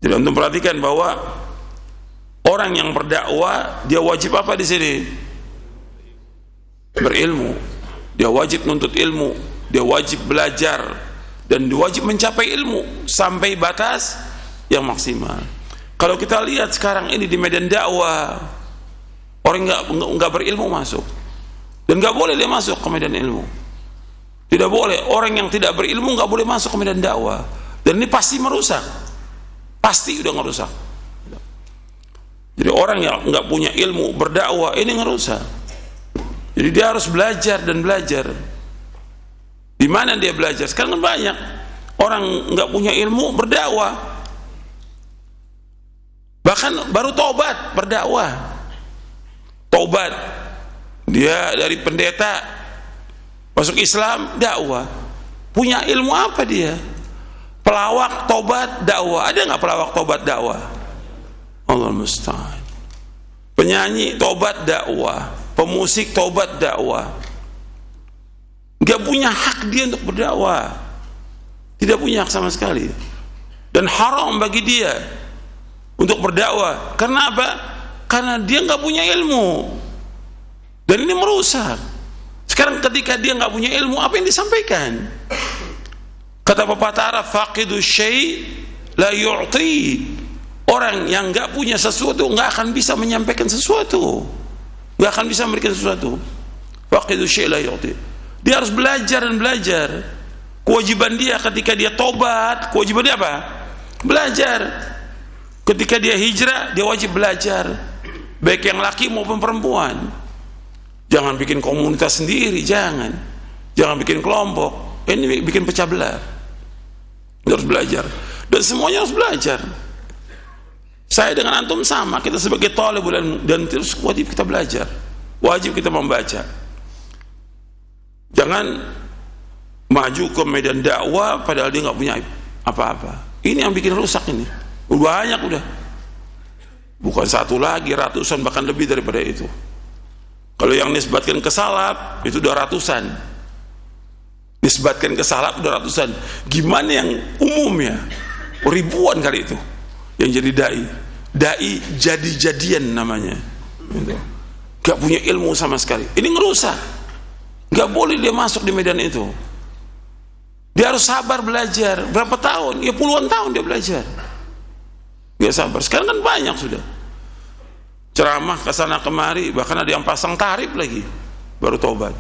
Jadi untuk perhatikan bahwa orang yang berdakwah dia wajib apa di sini? Berilmu. Dia wajib menuntut ilmu, dia wajib belajar, dan dia wajib mencapai ilmu sampai batas yang maksimal. Kalau kita lihat sekarang ini di medan dakwah, orang nggak berilmu masuk, dan nggak boleh dia masuk ke medan ilmu. Tidak boleh, orang yang tidak berilmu nggak boleh masuk ke medan dakwah, dan ini pasti merusak, pasti udah ngerusak. Jadi orang yang nggak punya ilmu berdakwah ini ngerusak. Jadi dia harus belajar dan belajar. Di mana dia belajar? Sekarang kan banyak orang nggak punya ilmu berdakwah, bahkan baru tobat berdakwah. Tobat, dia dari pendeta masuk Islam dakwah. Punya ilmu apa dia? Pelawak tobat dakwah. Ada nggak pelawak tobat dakwah? Allah musta'an. Penyanyi tobat dakwah, pemusik tobat dakwah. Gak punya hak dia untuk berdakwah, tidak punya hak sama sekali. dan haram bagi dia untuk berdakwah. Karena apa? Karena dia nggak punya ilmu, dan ini merusak. Sekarang ketika dia nggak punya ilmu, apa yang disampaikan? Kata pepatah Arab, faqidu syai' la yu'ti. Orang yang nggak punya sesuatu nggak akan bisa menyampaikan sesuatu, nggak akan bisa memberikan sesuatu. Faqidu syai' la yu'ti. Dia harus belajar dan belajar. Kewajiban dia ketika dia tobat, kewajiban dia apa? Belajar. Ketika dia hijrah, dia wajib belajar, baik yang laki maupun perempuan. Jangan bikin komunitas sendiri, jangan bikin kelompok, ini bikin pecah belah. Dia harus belajar, dan semuanya harus belajar. Saya dengan antum sama, kita sebagai talibul ilm, dan terus wajib kita belajar, wajib kita membaca. Jangan maju ke medan dakwah padahal dia nggak punya apa-apa. Ini yang bikin rusak ini. Banyak udah, bukan satu lagi, ratusan bahkan lebih daripada itu. Kalau yang nisbatkan ke salaf itu udah ratusan, nisbatkan ke salaf udah ratusan. Gimana yang umumnya? Ribuan kali itu yang jadi dai jadi-jadian namanya, gak punya ilmu sama sekali. Ini ngerusak, gak boleh dia masuk di medan itu. Dia harus sabar belajar. Berapa tahun? Ya puluhan tahun dia belajar, gak sabar. Sekarang kan banyak sudah ceramah kesana kemari, bahkan ada yang pasang tarif lagi baru tobat.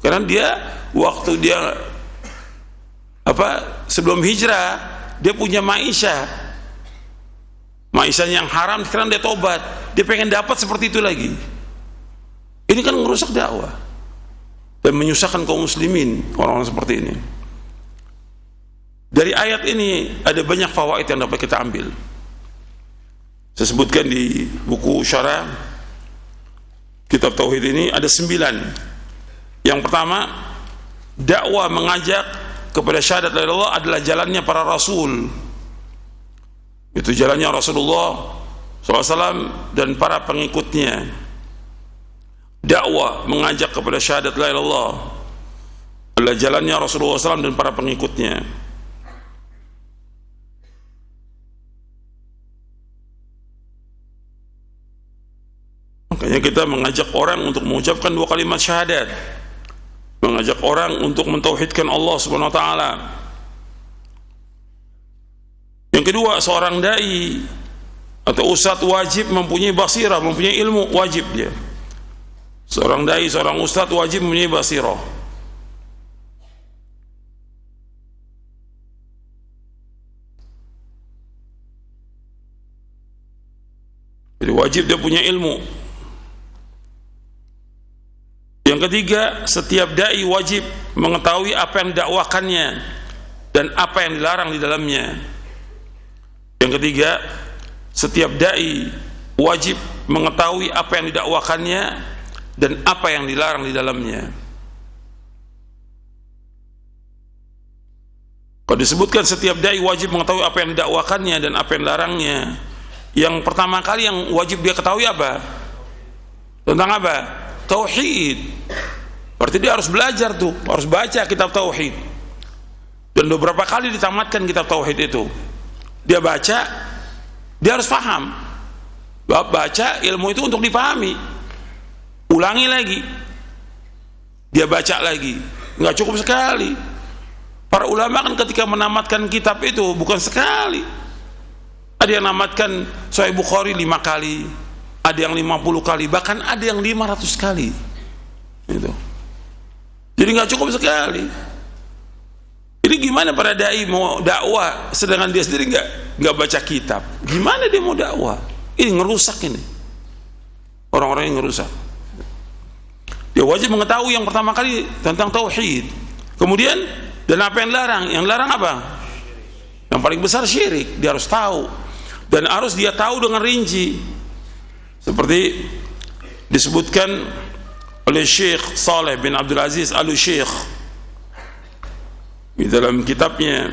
Karena dia waktu dia sebelum hijrah dia punya maisha yang haram, sekarang dia tobat, dia pengen dapat seperti itu lagi. Ini kan merusak dakwah dan menyusahkan kaum muslimin, orang-orang seperti ini. Dari ayat ini ada banyak fawaid yang dapat kita ambil. Saya sebutkan di buku syarah kitab tauhid ini ada 9. Yang pertama, dakwah mengajak kepada syahadat la ilaha illallah adalah jalannya para rasul. Itu jalannya Rasulullah SAW dan para pengikutnya. Dakwah mengajak kepada syahadat la ilaha illallah adalah jalannya Rasulullah SAW dan para pengikutnya. Makanya kita mengajak orang untuk mengucapkan 2 kalimat syahadat, mengajak orang untuk mentauhidkan Allah Subhanahu wa taala. Yang kedua, seorang dai atau ustadz wajib mempunyai basirah, mempunyai ilmu, wajib dia. Seorang dai, seorang ustadz wajib mempunyai basirah. Jadi wajib dia punya ilmu. Yang ketiga, setiap dai wajib mengetahui apa yang didakwakannya dan apa yang dilarang di dalamnya. Yang ketiga, setiap dai wajib mengetahui apa yang didakwakannya dan apa yang dilarang di dalamnya. Kalau disebutkan setiap dai wajib mengetahui apa yang didakwakannya dan apa yang dilarangnya, yang pertama kali yang wajib dia ketahui apa? Tentang apa? Tauhid. Berarti dia harus belajar tuh, harus baca kitab tauhid. Dan beberapa kali ditamatkan kitab tauhid itu. Dia baca, dia harus paham. Baca ilmu itu untuk dipahami. Ulangi lagi, dia baca lagi. Nggak cukup sekali. Para ulama kan ketika menamatkan kitab itu bukan sekali. Ada yang namatkan Sahih Bukhari 5 kali, ada yang 50 kali, bahkan ada yang 500 kali. Gitu. Jadi nggak cukup sekali. Ini gimana para dai mau dakwah sedangkan dia sendiri nggak baca kitab? Gimana dia mau dakwah? Ini ngerusak ini. Orang-orang yang ngerusak. Dia wajib mengetahui yang pertama kali tentang tauhid. Kemudian dan apa yang larang? Yang larang apa? Yang paling besar syirik. Dia harus tahu dan harus dia tahu dengan rinci. Seperti disebutkan oleh Syekh Saleh bin Abdul Aziz Al-Syekh di dalam kitabnya.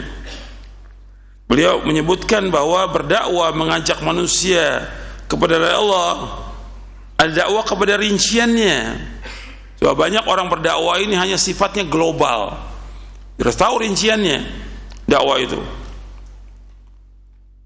Beliau menyebutkan bahwa berdakwah mengajak manusia kepada Allah, ada dakwah kepada rinciannya. Sebab banyak orang berdakwah ini hanya sifatnya global, harus tahu rinciannya dakwah itu.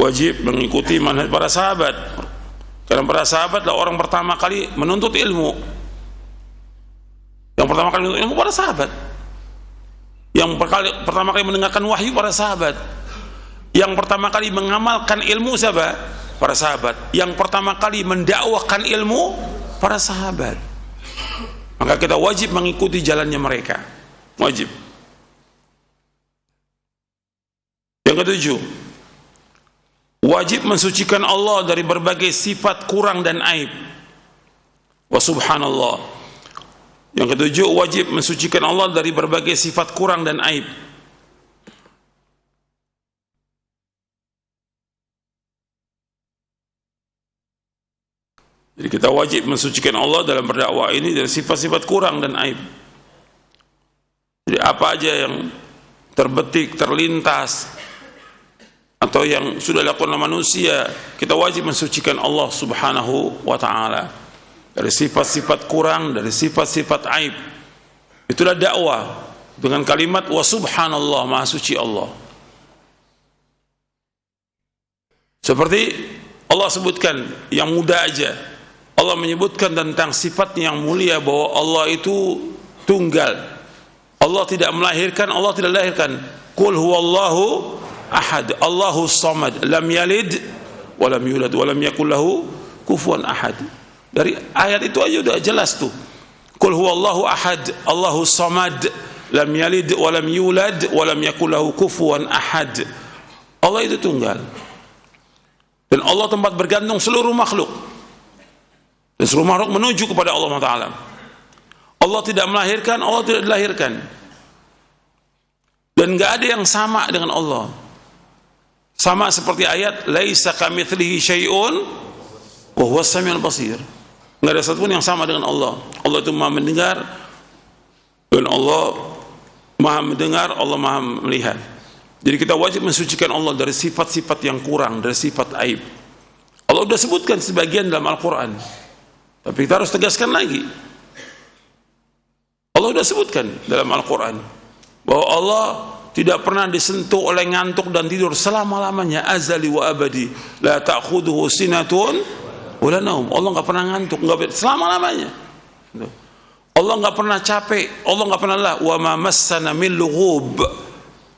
wajib mengikuti manhaj para sahabat, karena para sahabat adalah orang pertama kali menuntut ilmu. Yang pertama kali menuntut ilmu para sahabat, yang pertama kali mendengarkan wahyu para sahabat, yang pertama kali mengamalkan ilmu siapa? Para sahabat. Yang pertama kali mendakwahkan ilmu para sahabat. Maka kita wajib mengikuti jalannya mereka, wajib. Yang ketujuh, wajib mensucikan Allah dari berbagai sifat kurang dan aib. Wa subhanallah. Yang ketujuh, wajib mensucikan Allah dari berbagai sifat kurang dan aib. Jadi kita wajib mensucikan Allah dalam berdakwah ini dari sifat-sifat kurang dan aib. Jadi apa aja yang terbetik, terlintas, atau yang sudah dilakukan oleh manusia, kita wajib mensucikan Allah subhanahu wa ta'ala dari sifat-sifat kurang, dari sifat-sifat aib. Itulah dakwah dengan kalimat wa subhanallah, maha suci Allah. Seperti Allah sebutkan yang mudah aja, Allah menyebutkan tentang sifatnya yang mulia bahwa Allah itu tunggal. Allah tidak melahirkan, Allah tidak lahirkan. Qul huwallahu ahad, Allahu samad, lam yalid wa lam yulad wa lam yakul lahu kufuwan ahad. Dari ayat itu aja udah jelas tuh. Qul huwallahu ahad, Allahu samad, lam yalid wa lam yulad wa lam yakul lahu kufuwan ahad. Allah itu tunggal. Dan Allah tempat bergantung seluruh makhluk. Dan seluruh makhluk menuju kepada Allah Ta'ala. Allah tidak melahirkan, Allah tidak dilahirkan. Dan gak ada yang sama dengan Allah. Sama seperti ayat laisa kamitslihi syai'un wa huwas samiul basir. Enggak ada satupun yang sama dengan Allah. Allah itu Maha mendengar, dan Allah Maha mendengar, Allah Maha melihat. Jadi kita wajib mensucikan Allah dari sifat-sifat yang kurang, dari sifat aib. Allah sudah sebutkan sebagian dalam Al-Quran, tapi kita harus tegaskan lagi. Allah sudah sebutkan dalam Al-Quran bahwa Allah tidak pernah disentuh oleh ngantuk dan tidur selama-lamanya, azali wa abadi, la ta'khudhuhu sinatun wala naum. Allah enggak pernah ngantuk, enggak selama-lamanya. Allah enggak pernah capek, Allah enggak pernah lelah. Wa ma massana min lughub.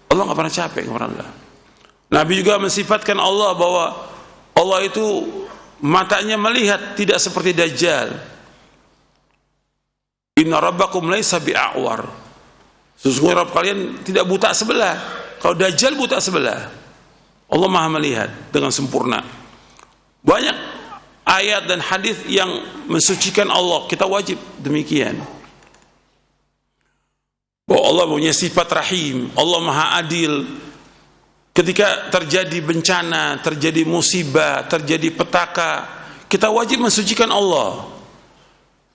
Allah enggak pernah capek, enggak pernah lelah. Nabi juga mensifatkan Allah bahwa Allah itu matanya melihat, tidak seperti Dajjal. Inna rabbakum laisa bi'awar. Sesungguhnya Rabb kalian tidak buta sebelah. Kalau Dajjal buta sebelah, Allah Maha melihat dengan sempurna. Banyak ayat dan hadis yang mensucikan Allah. Kita wajib demikian. Bahwa Allah punya sifat rahim, Allah Maha adil. Ketika terjadi bencana, terjadi musibah, terjadi petaka, kita wajib mensucikan Allah.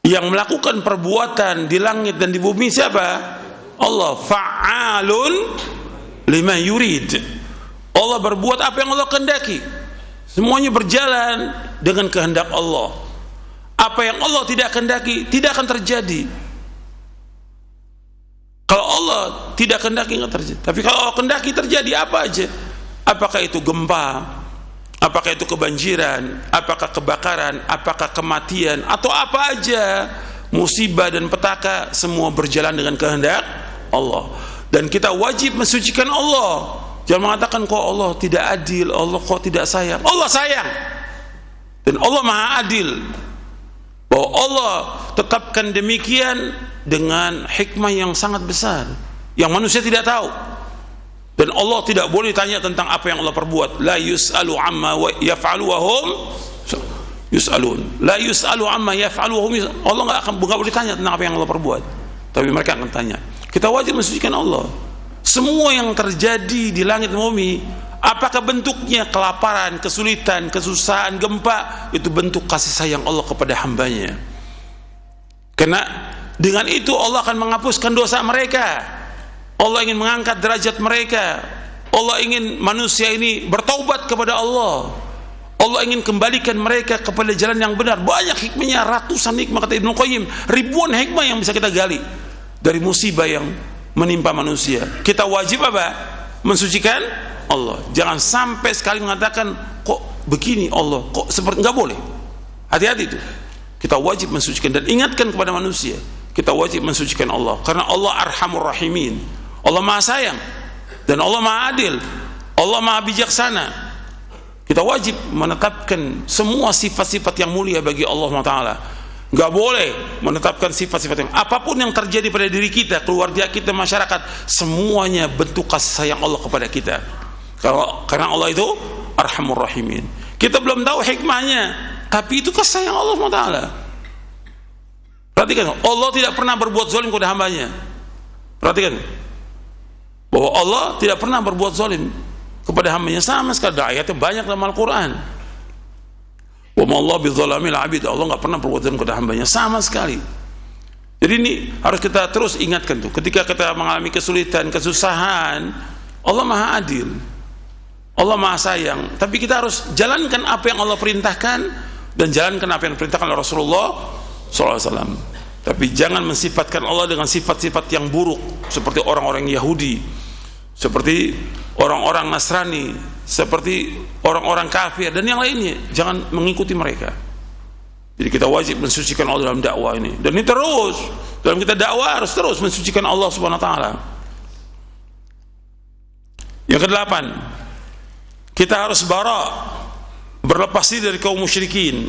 Yang melakukan perbuatan di langit dan di bumi siapa? Allah. Fa'alun lima yurid. Allah berbuat apa yang Allah kehendaki. Semuanya berjalan dengan kehendak Allah. Apa yang Allah tidak kehendaki tidak akan terjadi. Kalau Allah tidak kehendaki nggak terjadi. Tapi kalau Allah kehendaki terjadi apa aja. Apakah itu gempa, apakah itu kebanjiran, apakah kebakaran, apakah kematian, atau apa aja musibah dan petaka, semua berjalan dengan kehendak Allah. Dan kita wajib mensucikan Allah. Jangan mengatakan kok Allah tidak adil, Allah kok tidak sayang. Allah sayang. Dan Allah Maha adil. Bahwa Allah tetapkan demikian dengan hikmah yang sangat besar yang manusia tidak tahu. Dan Allah tidak boleh tanya tentang apa yang Allah perbuat. La yus'alu amma yaf'alu wa hum yus'alun. La yus'alu amma yaf'alu wa hum yus'alun. Allah enggak boleh tanya tentang apa yang Allah perbuat, tapi mereka akan tanya. Kita wajib mensucikan Allah. Semua yang terjadi di langit dan bumi, apakah bentuknya kelaparan, kesulitan, kesusahan, gempa, itu bentuk kasih sayang Allah kepada hambanya. Karena dengan itu Allah akan menghapuskan dosa mereka. Allah ingin mengangkat derajat mereka. Allah ingin manusia ini bertaubat kepada Allah. Allah ingin kembalikan mereka kepada jalan yang benar. Banyak hikmahnya, ratusan hikmah kata Ibnu Qayyim, ribuan hikmah yang bisa kita gali dari musibah yang menimpa manusia. Kita wajib apa? Mensucikan Allah. Jangan sampai sekali mengatakan kok begini Allah, kok seperti, nggak boleh. Hati-hati itu. Kita wajib mensucikan dan ingatkan kepada manusia. Kita wajib mensucikan Allah karena Allah Arhamur Rahimin. Allah Maha Sayang dan Allah Maha Adil. Allah Maha Bijaksana. Kita wajib menetapkan semua sifat-sifat yang mulia bagi Allah Taala. Nggak boleh menetapkan sifat-sifat yang apapun yang terjadi pada diri kita, keluarga kita, masyarakat, semuanya bentuk kasih sayang Allah kepada kita. Karena Allah itu Arhamur Rahimin. Kita belum tahu hikmahnya, tapi itu kasih sayang Allah Taala. Perhatikan, Allah tidak pernah berbuat zalim kepada hambanya. Perhatikan bahwa Allah tidak pernah berbuat zalim kepada hambanya sama sekali. Ayatnya banyak dalam Al-Quran. Wa ma Allah bizalamil abid. Allah nggak pernah berbuat zalim kepada hambanya sama sekali. Jadi ini harus kita terus ingatkan tuh. Ketika kita mengalami kesulitan, kesusahan, Allah Maha Adil, Allah Maha Sayang. Tapi kita harus jalankan apa yang Allah perintahkan dan jalankan apa yang diperintahkan oleh Rasulullah SAW. Tapi jangan mensifatkan Allah dengan sifat-sifat yang buruk seperti orang-orang Yahudi, seperti orang-orang Nasrani, seperti orang-orang kafir dan yang lainnya. Jangan mengikuti mereka. Jadi kita wajib mensucikan Allah dalam dakwah ini. Dan ini terus dalam kita dakwah harus terus mensucikan Allah Subhanahu wa taala. Yang kedelapan, kita harus bara, berlepas diri dari kaum musyrikin.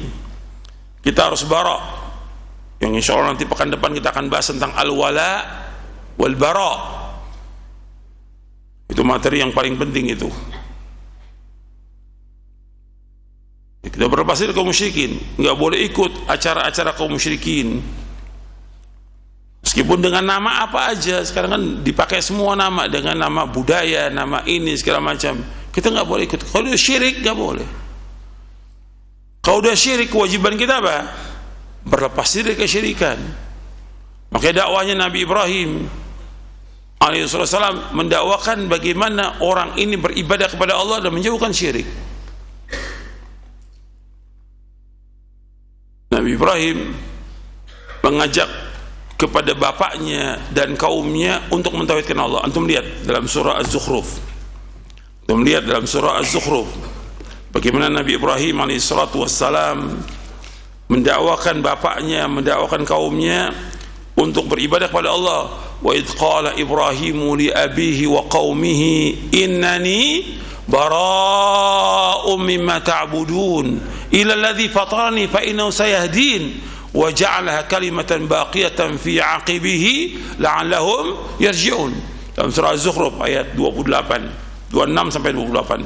Kita harus bara. Yang insya Allah nanti pekan depan kita akan bahas tentang al-wala wal bara. Itu materi yang paling penting itu. Kita berlepas diri kaum musyrikin, nggak boleh ikut acara-acara kaum musyrikin. Meskipun dengan nama apa aja, sekarang kan dipakai semua nama, dengan nama budaya, nama ini segala macam. Kita nggak boleh ikut. Kalau udah syirik nggak boleh. Kalau udah syirik, kewajiban kita apa? Berlepas diri dari kesyirikan. Makanya dakwahnya Nabi Ibrahim alaihissalam mendakwakan bagaimana orang ini beribadah kepada Allah dan menjauhkan syirik. Nabi Ibrahim mengajak kepada bapaknya dan kaumnya untuk mentauhidkan Allah. Antum lihat dalam surah Az-Zukhruf. Antum lihat dalam surah Az-Zukhruf bagaimana Nabi Ibrahim alaihissalam mendakwakan bapaknya, mendakwakan kaumnya untuk beribadah kepada Allah. Wa idh qala Ibrahimu li abihi wa qaumihi innani bara'um mimma ta'budun ila alladhi fatarani fa innahu sayahdin wa ja'alaha kalimatan baqiyatan fi 'aqibihi la'allahum yarji'un. Dalam surah Az-Zukhruf ayat 28, 26 sampai 28.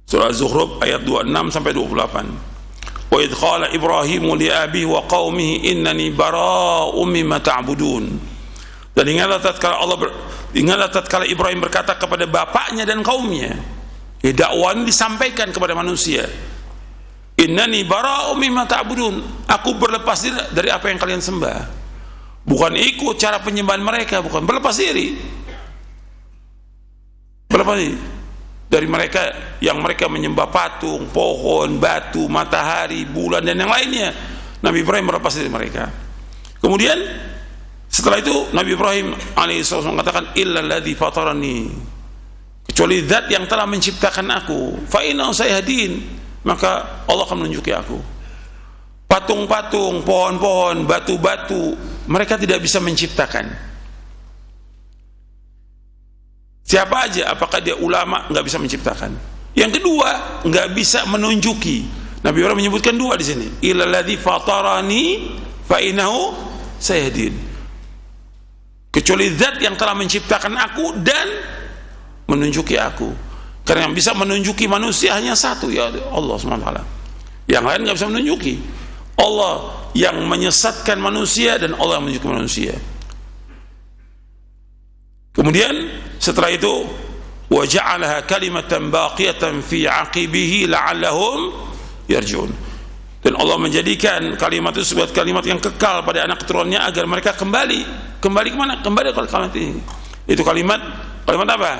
Surah Az-Zukhruf ayat 26 sampai 28. Wa idh qala Ibrahimu li abihi wa qaumihi innani bara'um mimma ta'budun. Dan ingatlah tatkala Ibrahim berkata kepada bapaknya dan kaumnya, ya, dakwah ini disampaikan kepada manusia. Innani bara'um mimma ta'budun. Aku berlepas diri dari apa yang kalian sembah. Bukan ikut cara penyembahan mereka, bukan, berlepas diri. Berlepas diri dari mereka yang mereka menyembah patung, pohon, batu, matahari, bulan dan yang lainnya. Nabi Ibrahim berlepas dari mereka. Kemudian setelah itu Nabi Ibrahim alaihissalam mengatakan illalladzi fatarani, kecuali zat yang telah menciptakan aku, fa innahu sayahdin, maka Allah akan menunjuki aku. Patung-patung, pohon-pohon, batu-batu, mereka tidak bisa menciptakan. Siapa aja, apakah dia ulama, nggak bisa menciptakan. Yang kedua, nggak bisa menunjuki. Nabi Ibrahim menyebutkan dua di sini. Illalladzi fatarani fa innahu sayahdin. Kecuali zat yang telah menciptakan aku dan menunjuki aku. Karena yang bisa menunjuki manusia hanya satu, ya Allah SWT. Yang lain nggak bisa menunjuki. Allah yang menyesatkan manusia dan Allah yang menunjuki manusia. Kemudian setelah itu wa ja'alaha kalimatan baqiyatan fi 'aqibihi la'allahum yarji'un. Dan Allah menjadikan kalimat itu sebagai kalimat yang kekal pada anak keturunannya agar mereka kembali kemana? Kembali ke kalimat ini. Itu kalimat apa?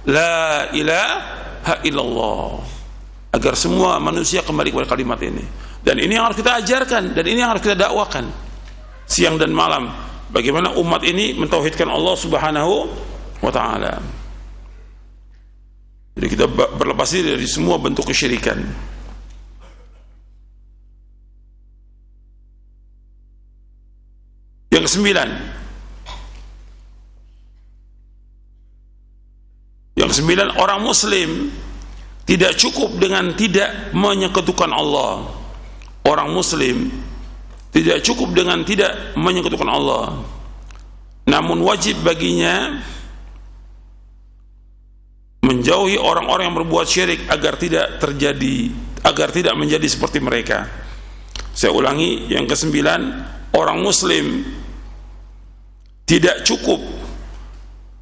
La ilaha illallah. Agar semua manusia kembali kepada kalimat ini. Dan ini yang harus kita ajarkan dan ini yang harus kita dakwakan siang dan malam. Bagaimana umat ini mentauhidkan Allah Subhanahu wa taala. Jadi kita berlepas diri dari semua bentuk kesyirikan. Yang kesembilan, orang muslim tidak cukup dengan tidak menyekutukan Allah. Orang muslim tidak cukup dengan tidak menyekutukan Allah, namun wajib baginya menjauhi orang-orang yang berbuat syirik agar tidak menjadi seperti mereka. Saya ulangi, yang kesembilan, orang muslim tidak cukup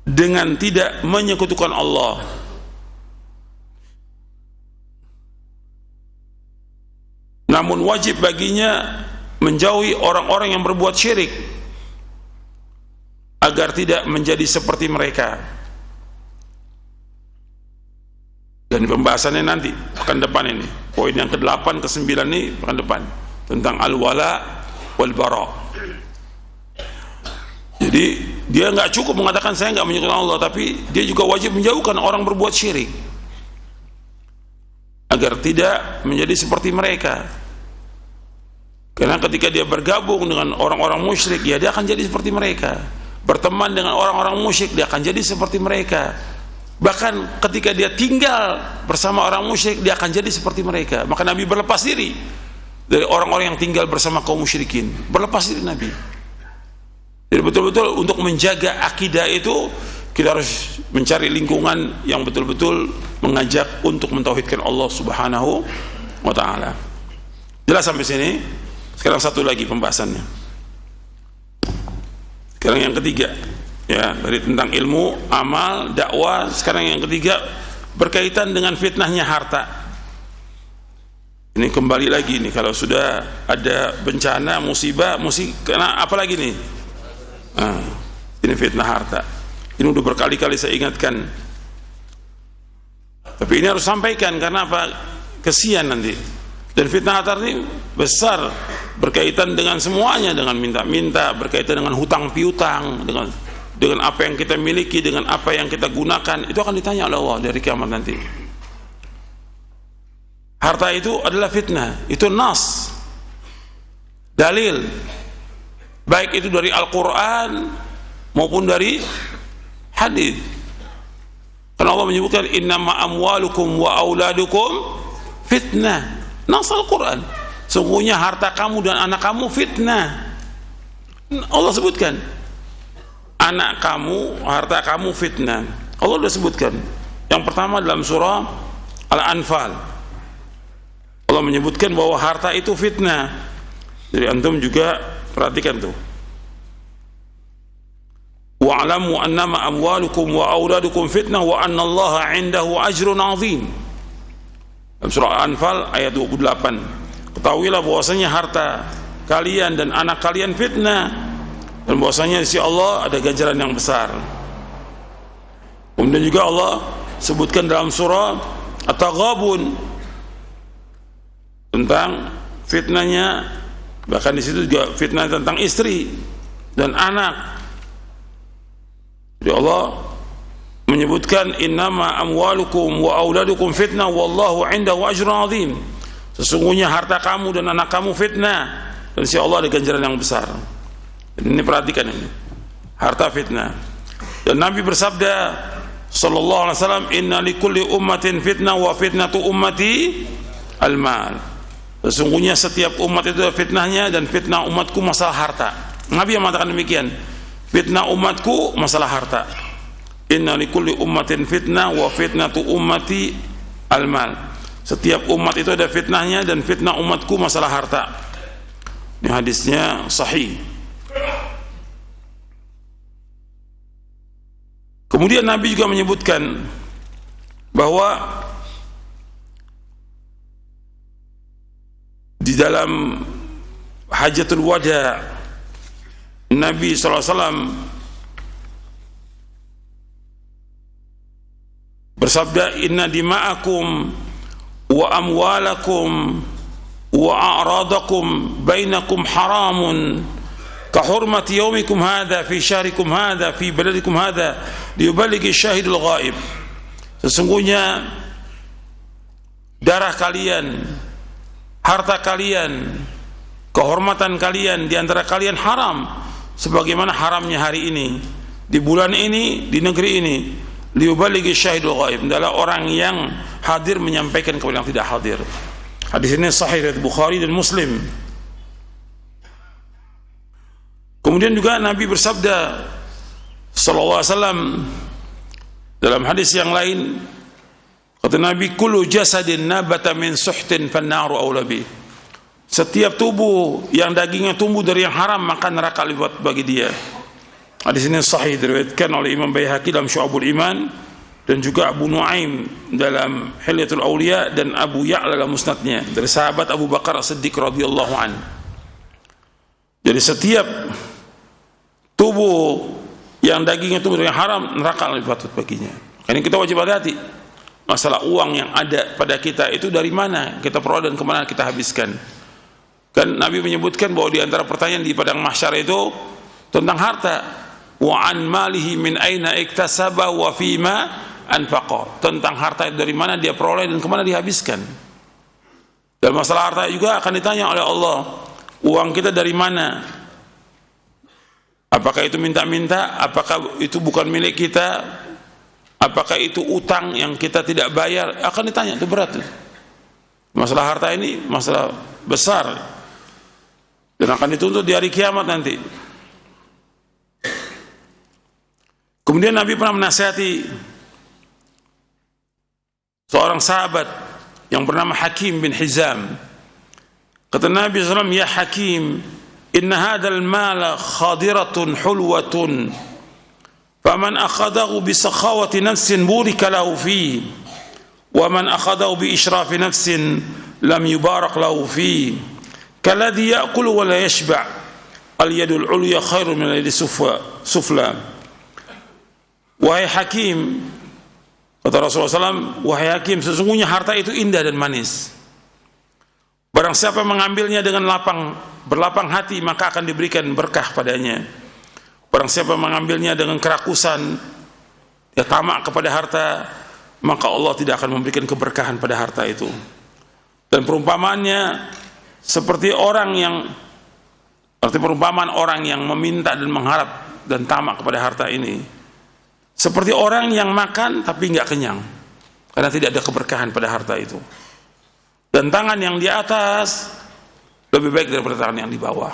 dengan tidak menyekutukan Allah, namun wajib baginya menjauhi orang-orang yang berbuat syirik agar tidak menjadi seperti mereka. Dan pembahasannya nanti pekan depan ini, poin yang ke-8, ke-9 ini pekan depan, tentang al-wala wal bara. Jadi dia nggak cukup mengatakan saya nggak menyekutukan Allah, tapi dia juga wajib menjauhkan orang berbuat syirik agar tidak menjadi seperti mereka. Karena ketika dia bergabung dengan orang-orang musyrik, ya dia akan jadi seperti mereka. Berteman dengan orang-orang musyrik, dia akan jadi seperti mereka. Bahkan ketika dia tinggal bersama orang musyrik, dia akan jadi seperti mereka. Maka Nabi berlepas diri dari orang-orang yang tinggal bersama kaum musyrikin. Berlepas diri Nabi. Jadi betul-betul untuk menjaga akidah itu, kita harus mencari lingkungan yang betul-betul mengajak untuk mentauhidkan Allah Subhanahu wa ta'ala. Jelas sampai sini? Sekarang satu lagi pembahasannya. Sekarang yang ketiga, ya, dari tentang ilmu, amal, dakwah. Sekarang yang ketiga berkaitan dengan fitnahnya harta. Ini kembali lagi nih, kalau sudah ada bencana, musibah, kena apa lagi nih? Nah, ini fitnah harta. Ini udah berkali-kali saya ingatkan, tapi ini harus sampaikan karena apa? Kesian nanti. Dan fitnah harta ini besar, berkaitan dengan semuanya, dengan minta-minta, berkaitan dengan hutang piutang, dengan apa yang kita miliki, dengan apa yang kita gunakan. Itu akan ditanya oleh Allah dari kiamat nanti. Harta itu adalah fitnah, itu nas, dalil, baik itu dari Al-Quran maupun dari hadis. Karena Allah menyebutkan innama amwalukum wa auladukum fitnah. Nas Al-Quran, sungguhnya harta kamu dan anak kamu fitnah. Allah sebutkan anak kamu, harta kamu fitnah. Allah sudah sebutkan. Yang pertama dalam surah Al-Anfal, Allah menyebutkan bahwa harta itu fitnah. Jadi antum juga perhatikan tuh. Wa'lamu annama amwalukum wa auladukum fitnah wa annallaha 'indahu ajrun 'azim. Dalam surah Al-Anfal ayat 28. Ketahuilah bahwasanya harta kalian dan anak kalian fitnah, dan bahwasanya di sisi Allah ada ganjaran yang besar. Kemudian juga Allah sebutkan dalam surah At-Taghabun tentang fitnahnya, bahkan di situ juga fitnah tentang istri dan anak. Jadi Allah menyebutkan innama amwalukum wa auladukum fitnah wallahu 'indahu ajrun 'azim. Sesungguhnya harta kamu dan anak kamu fitnah, dan insya Allah ada ganjaran yang besar. Ini perhatikan ini, harta fitnah. Dan Nabi bersabda sallallahu alaihi wasallam, inna likulli ummatin fitnah wa fitnatu ummati al-mal. Sesungguhnya setiap umat itu ada fitnahnya, dan fitnah umatku masalah harta. Nabi yang mengatakan demikian, fitnah umatku masalah harta. Inna likulli ummatin fitnah wa fitnatu ummati al-mal. Setiap umat itu ada fitnahnya, dan fitnah umatku masalah harta. Ini hadisnya sahih. Kemudian Nabi juga menyebutkan bahwa di dalam Hajatul Wada Nabi SAW bersabda, inna dima'akum wa amwalakum wa a'radakum bainakum haramun ka hurmati yaumikum hadha fi syahrikum hadha fi baladikum hadha liyuballighi syahidul ghaib. Sesungguhnya darah kalian, harta kalian, kehormatan kalian di antara kalian haram sebagaimana haramnya hari ini, di bulan ini, di negeri ini. Liyuballighi syahidul ghaib, adalah orang yang hadir menyampaikan kepada yang tidak hadir. Hadis ini sahih riwayat Bukhari dan Muslim. Kemudian juga Nabi bersabda sallallahu alaihi wasallam dalam hadis yang lain, kata Nabi, kullu jasadin nabata min suhtin fannaru aula bih. Setiap tubuh yang dagingnya tumbuh dari yang haram, maka neraka lewat bagi dia. Hadis ini sahih diriwayatkan oleh Imam Baihaqi dalam Syu'abul Iman, dan juga Abu Nuaim dalam Hilyatul Auliya, dan Abu Ya'la dalam Musnadnya dari sahabat Abu Bakar As-Siddiq radhiyallahu an. Jadi setiap tubuh yang dagingnya tumbuh dari yang haram, neraka lewat baginya. Ini kita wajib hati-hati. Masalah uang yang ada pada kita itu dari mana kita peroleh dan kemana kita habiskan. Kan Nabi menyebutkan bahwa di antara pertanyaan di padang mahsyar itu tentang harta. Wa an malihi min aina iktasaba wa fima anfaqa. Tentang harta itu dari mana dia peroleh dan kemana dihabiskan. Dan masalah harta juga akan ditanya oleh Allah, uang kita dari mana? Apakah itu minta-minta? Apakah itu bukan milik kita? Apakah itu utang yang kita tidak bayar? Akan ditanya, itu berat. Masalah harta ini masalah besar dan akan dituntut di hari kiamat nanti. Kemudian Nabi pernah menasihati seorang sahabat yang bernama Hakim bin Hizam. Kata Nabi SAW, ya Hakim, inna hadal mala khadiratun hulwatun, faman akhadahu bisakhawati nafsin burika lahu fihi, wa man akhadahu bi israfi nafsin lam yubarak lahu fihi, kalladhi ya'kulu wa la yashba', al yadul ulya khairu min al yadi sufla. Wahai Hakim, kata Rasulullah SAW, wahai Hakim, sesungguhnya harta itu indah dan manis. Barang siapa mengambilnya dengan berlapang hati, maka akan diberikan berkah padanya. Barang siapa mengambilnya dengan kerakusan, ya tamak kepada harta, maka Allah tidak akan memberikan keberkahan pada harta itu. Dan perumpamaannya seperti perumpamaan orang yang meminta dan mengharap dan tamak kepada harta ini. Seperti orang yang makan tapi nggak kenyang, karena tidak ada keberkahan pada harta itu. Dan tangan yang di atas lebih baik daripada tangan yang di bawah.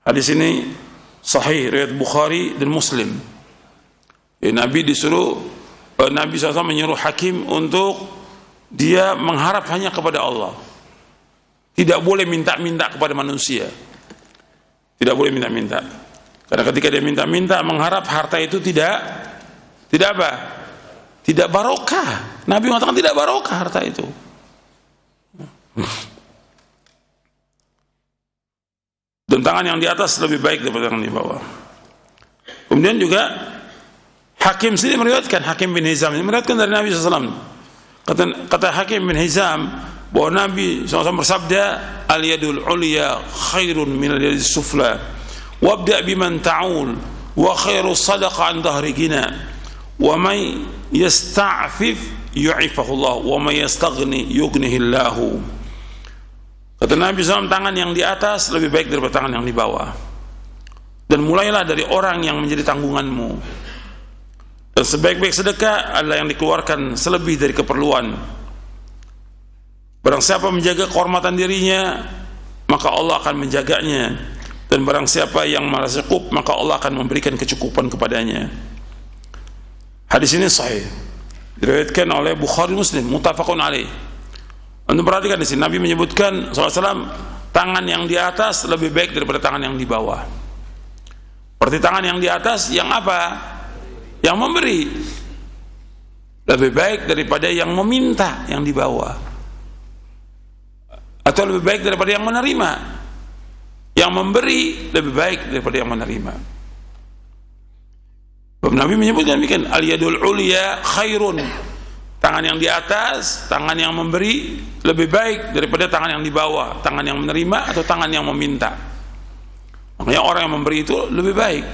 Hadis ini sahih riwayat Bukhari dan Muslim. Nabi SAW menyuruh Hakim untuk dia mengharap hanya kepada Allah. Tidak boleh minta-minta kepada manusia. Tidak boleh minta-minta. Karena ketika dia minta-minta mengharap, harta itu tidak apa? Tidak barokah. Nabi mengatakan tidak barokah harta itu. Dan tangan yang di atas lebih baik daripada tangan di bawah. Kemudian juga Hakim sendiri meriwayatkan, Hakim bin Hizam ini meriwayatkan dari Nabi SAW. Kata Hakim bin Hizam bahwa Nabi SAW bersabda, al yadul ulya khairun min al yadis sufla. Wabda biman ta'ul wa khairu sadaqa an dhahri gina wa man yasta'fif yu'ifahu Allah wa man yastaghni yughnihi Allah. Kata Nabi SAW, tangan yang di atas lebih baik daripada tangan yang di bawah. Dan mulailah dari orang yang menjadi tanggunganmu. Dan sebaik-baik sedekah adalah yang dikeluarkan selebih dari keperluan. Barang siapa menjaga kehormatan dirinya, maka Allah akan menjaganya. Dan barang siapa yang merasa cukup, maka Allah akan memberikan kecukupan kepadanya. Hadis ini sahih, diriwayatkan oleh Bukhari Muslim, muttafaqun alaih. Anda perhatikan di sini Nabi menyebutkan SAW, tangan yang di atas lebih baik daripada tangan yang di bawah. Berarti tangan yang di atas yang apa? Yang memberi lebih baik daripada yang meminta yang di bawah, atau lebih baik daripada yang menerima. Yang memberi lebih baik daripada yang menerima. Nabi menyebutkan demikian, al yadul ulya khairun, tangan yang di atas, tangan yang memberi lebih baik daripada tangan yang di bawah, tangan yang menerima atau tangan yang meminta. Makanya orang yang memberi itu lebih baik,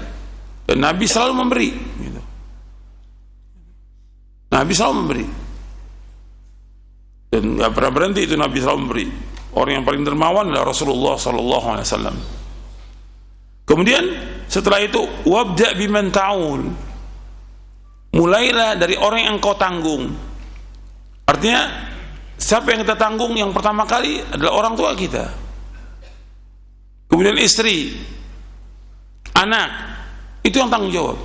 dan Nabi selalu memberi gitu. Nabi selalu memberi, dan nggak pernah berhenti itu. Nabi selalu memberi. Orang yang paling dermawan adalah Rasulullah sallallahu alaihi wasallam. Kemudian setelah itu, wabda biman ta'ul, mulailah dari orang yang kau tanggung. Artinya siapa yang kita tanggung yang pertama kali adalah orang tua kita, kemudian istri, anak, itu yang tanggung jawab.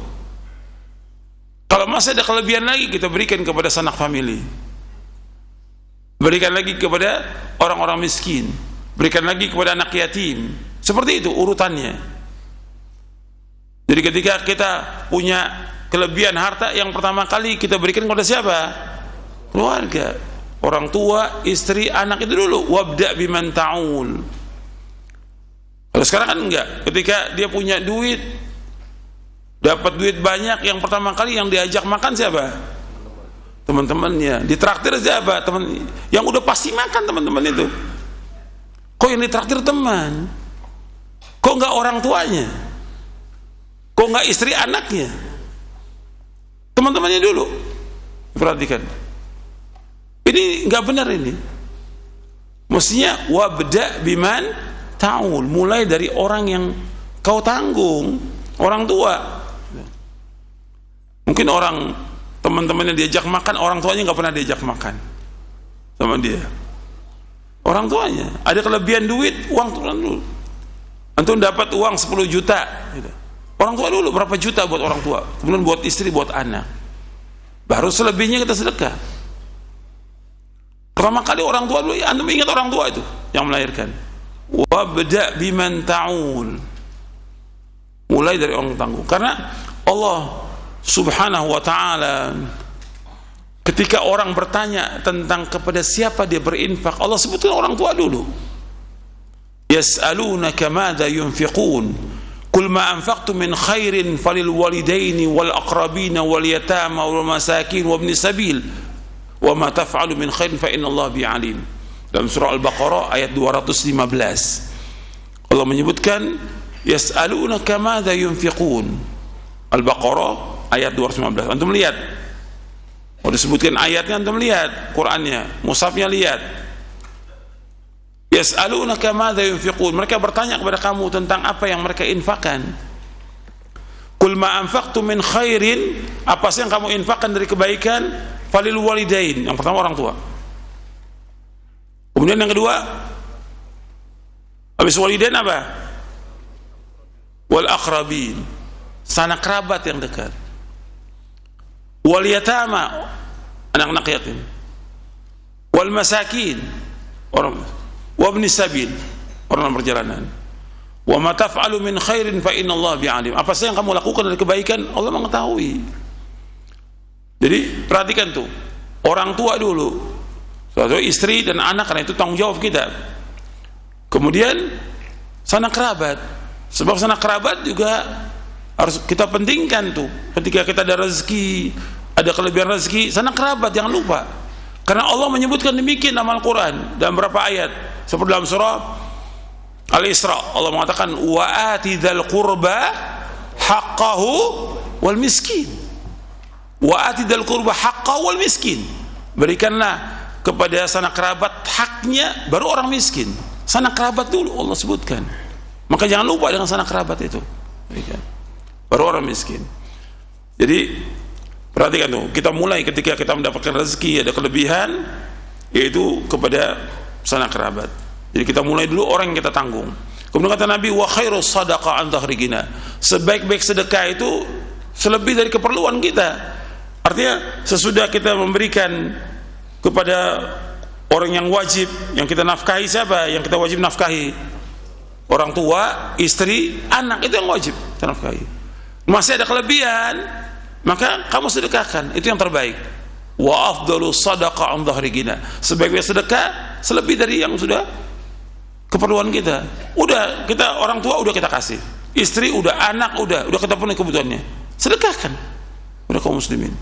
Kalau masih ada kelebihan lagi, kita berikan kepada sanak famili, berikan lagi kepada orang-orang miskin, berikan lagi kepada anak yatim. Seperti itu urutannya. Jadi ketika kita punya kelebihan harta, yang pertama kali kita berikan kepada siapa? Keluarga, orang tua, istri, anak, itu dulu. Wabda biman ta'ul. Kalau sekarang kan enggak. Ketika dia punya duit, dapat duit banyak, yang pertama kali yang diajak makan siapa? Teman-temannya. Ditraktir siapa? Teman yang udah pasti makan, teman-teman itu. Kok yang ditraktir teman? Kok enggak orang tuanya? Kok enggak istri anaknya? Teman-temannya dulu. Perhatikan. Ini enggak benar ini. Mestinya wabda biman ta'ul, mulai dari orang yang kau tanggung, orang tua. Mungkin orang teman-temannya diajak makan, orang tuanya enggak pernah diajak makan sama dia. Orang tuanya ada kelebihan duit, uang tuan dulu. Antum dapat uang 10 juta gitu. Orang tua dulu berapa juta buat orang tua, kemudian buat istri, buat anak, baru selebihnya kita sedekah. Pertama kali orang tua dulu, antum ingat orang tua itu yang melahirkan. Wabda biman ta'ul, mulai dari orang tanggung. Karena Allah subhanahu wa ta'ala ketika orang bertanya tentang kepada siapa dia berinfak, Allah sebutkan orang tua dulu. Yas'alunaka madza yunfiqun Qul ma anfaqtum min khairin falil walidaini wal aqrabina wal yatama wal masakin wa ibnis sabil wa ma taf'alu min khairin fa innallaha bi alim. Dalam surah Al-Baqarah ayat 215 Allah menyebutkan yas'alunaka madza yunfiqun. Al-Baqarah ayat 215. Antum lihat, oh disebutkan ayatnya, antum lihat Qur'annya, mushafnya lihat. Yas'alunaka madza yunfiqun, mereka bertanya kepada kamu tentang apa yang mereka infakkan. Qul ma anfaqtum min khairin, apa sih yang kamu infakkan dari kebaikan, falil walidain, yang pertama orang tua. Kemudian yang kedua, habis walidain apa? Wal aqrabin, sanak kerabat yang dekat. Wal yatama, anak-anak yatim. Wal masakin, orang, wa ibnis sabil, orang dalam perjalanan. Wa ma taf'alu min khairin fa innallaha bi'alim. Apa saja yang kamu lakukan dari kebaikan, Allah mengetahui. Jadi perhatikan tuh, orang tua dulu, suatu istri dan anak, karena itu tanggung jawab kita. Kemudian sanak kerabat, sebab sanak kerabat juga harus kita pentingkan tuh. Ketika kita ada rezeki, ada kelebihan rezeki, sanak kerabat jangan lupa. Karena Allah menyebutkan demikian dalam Al-Quran dalam beberapa ayat, seperti dalam surah Al-Isra, Allah mengatakan wa ati dzal qurba haqqahu wal miskin. Wa ati dzal qurba haqqahu wal miskin. Berikanlah kepada sanak kerabat haknya, baru orang miskin. Sanak kerabat dulu Allah sebutkan. Maka jangan lupa dengan sanak kerabat itu. Berikan. Baru orang miskin. Jadi perhatikan tuh, kita mulai ketika kita mendapatkan rezeki, ada kelebihan, yaitu kepada sanak kerabat. Jadi kita mulai dulu orang yang kita tanggung. Kemudian kata Nabi, wa khairus sadaqah an dhahri ghina, sebaik-baik sedekah itu selebih dari keperluan kita. Artinya sesudah kita memberikan kepada orang yang wajib, yang kita nafkahi siapa? Yang kita wajib nafkahi orang tua, istri, anak, itu yang wajib kita nafkahi. Masih ada kelebihan, maka kamu sedekahkan, itu yang terbaik. Wa afdalu sadaqah an dhahri ghina, sebaik-baik sedekah selebih dari yang sudah keperluan kita. Udah kita orang tua udah kita kasih, istri udah, anak udah kita penuhi kebutuhannya, sedekahkan. Udah kaum muslimin.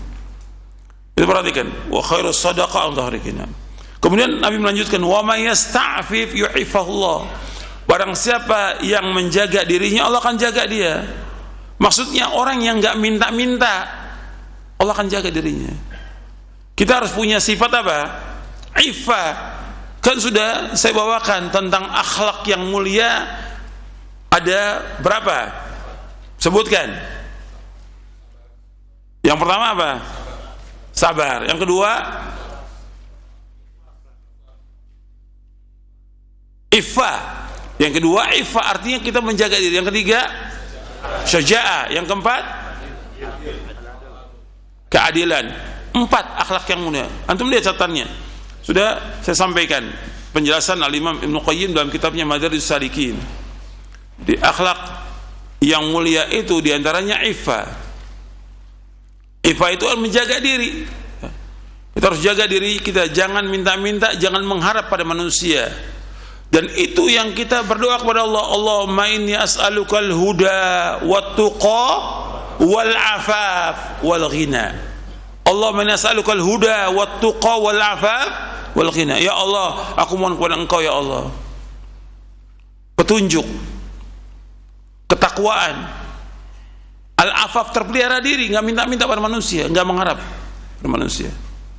Itu perhatikan, wa khairus sadaqah an dhahri ghina. Kemudian Nabi melanjutkan, wa may yasta'fif yu'ifahullah, barang siapa yang menjaga dirinya, Allah akan jaga dia. Maksudnya orang yang enggak minta-minta, Allah akan jaga dirinya. Kita harus punya sifat apa? Iffah. Kan sudah saya bawakan tentang akhlak yang mulia ada berapa? Sebutkan. Yang pertama apa? Sabar. Yang kedua, iffah. Yang kedua, iffah artinya kita menjaga diri. Yang ketiga, syaja'ah. Yang keempat, keadilan. 4 akhlak yang mulia. Antum lihat catatannya. Sudah saya sampaikan penjelasan Al-Imam Ibnu Qayyim dalam kitabnya Madarijus Salikin. Di akhlak yang mulia itu diantaranya iffah. Iffah itu menjaga diri. Kita harus jaga diri kita, jangan minta-minta, jangan mengharap pada manusia. Dan itu yang kita berdoa kepada Allah. Allahumma inni as'alukal huda wat-tuqa wal afaf wal ghina. Allahumma inni as'alukal huda wat-tuqa wal afaf wal ghina. Ya Allah, aku mohon kepada Engkau ya Allah petunjuk, ketakwaan, al-afaf, terpelihara diri, enggak minta-minta pada manusia, enggak mengharap pada manusia.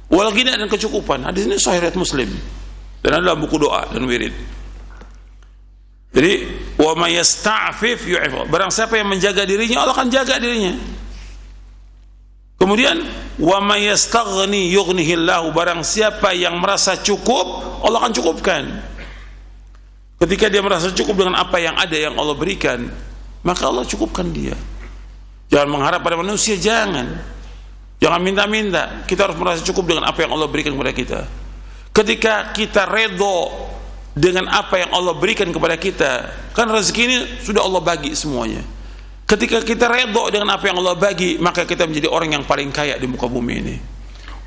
Wal ghina, dan kecukupan. Hadis ini sahih riwayat Muslim dan ada dalam buku doa dan wirid. Jadi, wa may yasta'fif yu'if. Barang siapa yang menjaga dirinya, Allah akan jaga dirinya. Kemudian, wa may yastaghni yughnihillahu. Barang siapa yang merasa cukup, Allah akan cukupkan. Ketika dia merasa cukup dengan apa yang ada yang Allah berikan, maka Allah cukupkan dia. Jangan mengharap pada manusia, jangan minta-minta. Kita harus merasa cukup dengan apa yang Allah berikan kepada kita. Ketika kita redho dengan apa yang Allah berikan kepada kita, kan rezeki ini sudah Allah bagi semuanya. Ketika kita redho dengan apa yang Allah bagi, maka kita menjadi orang yang paling kaya di muka bumi ini.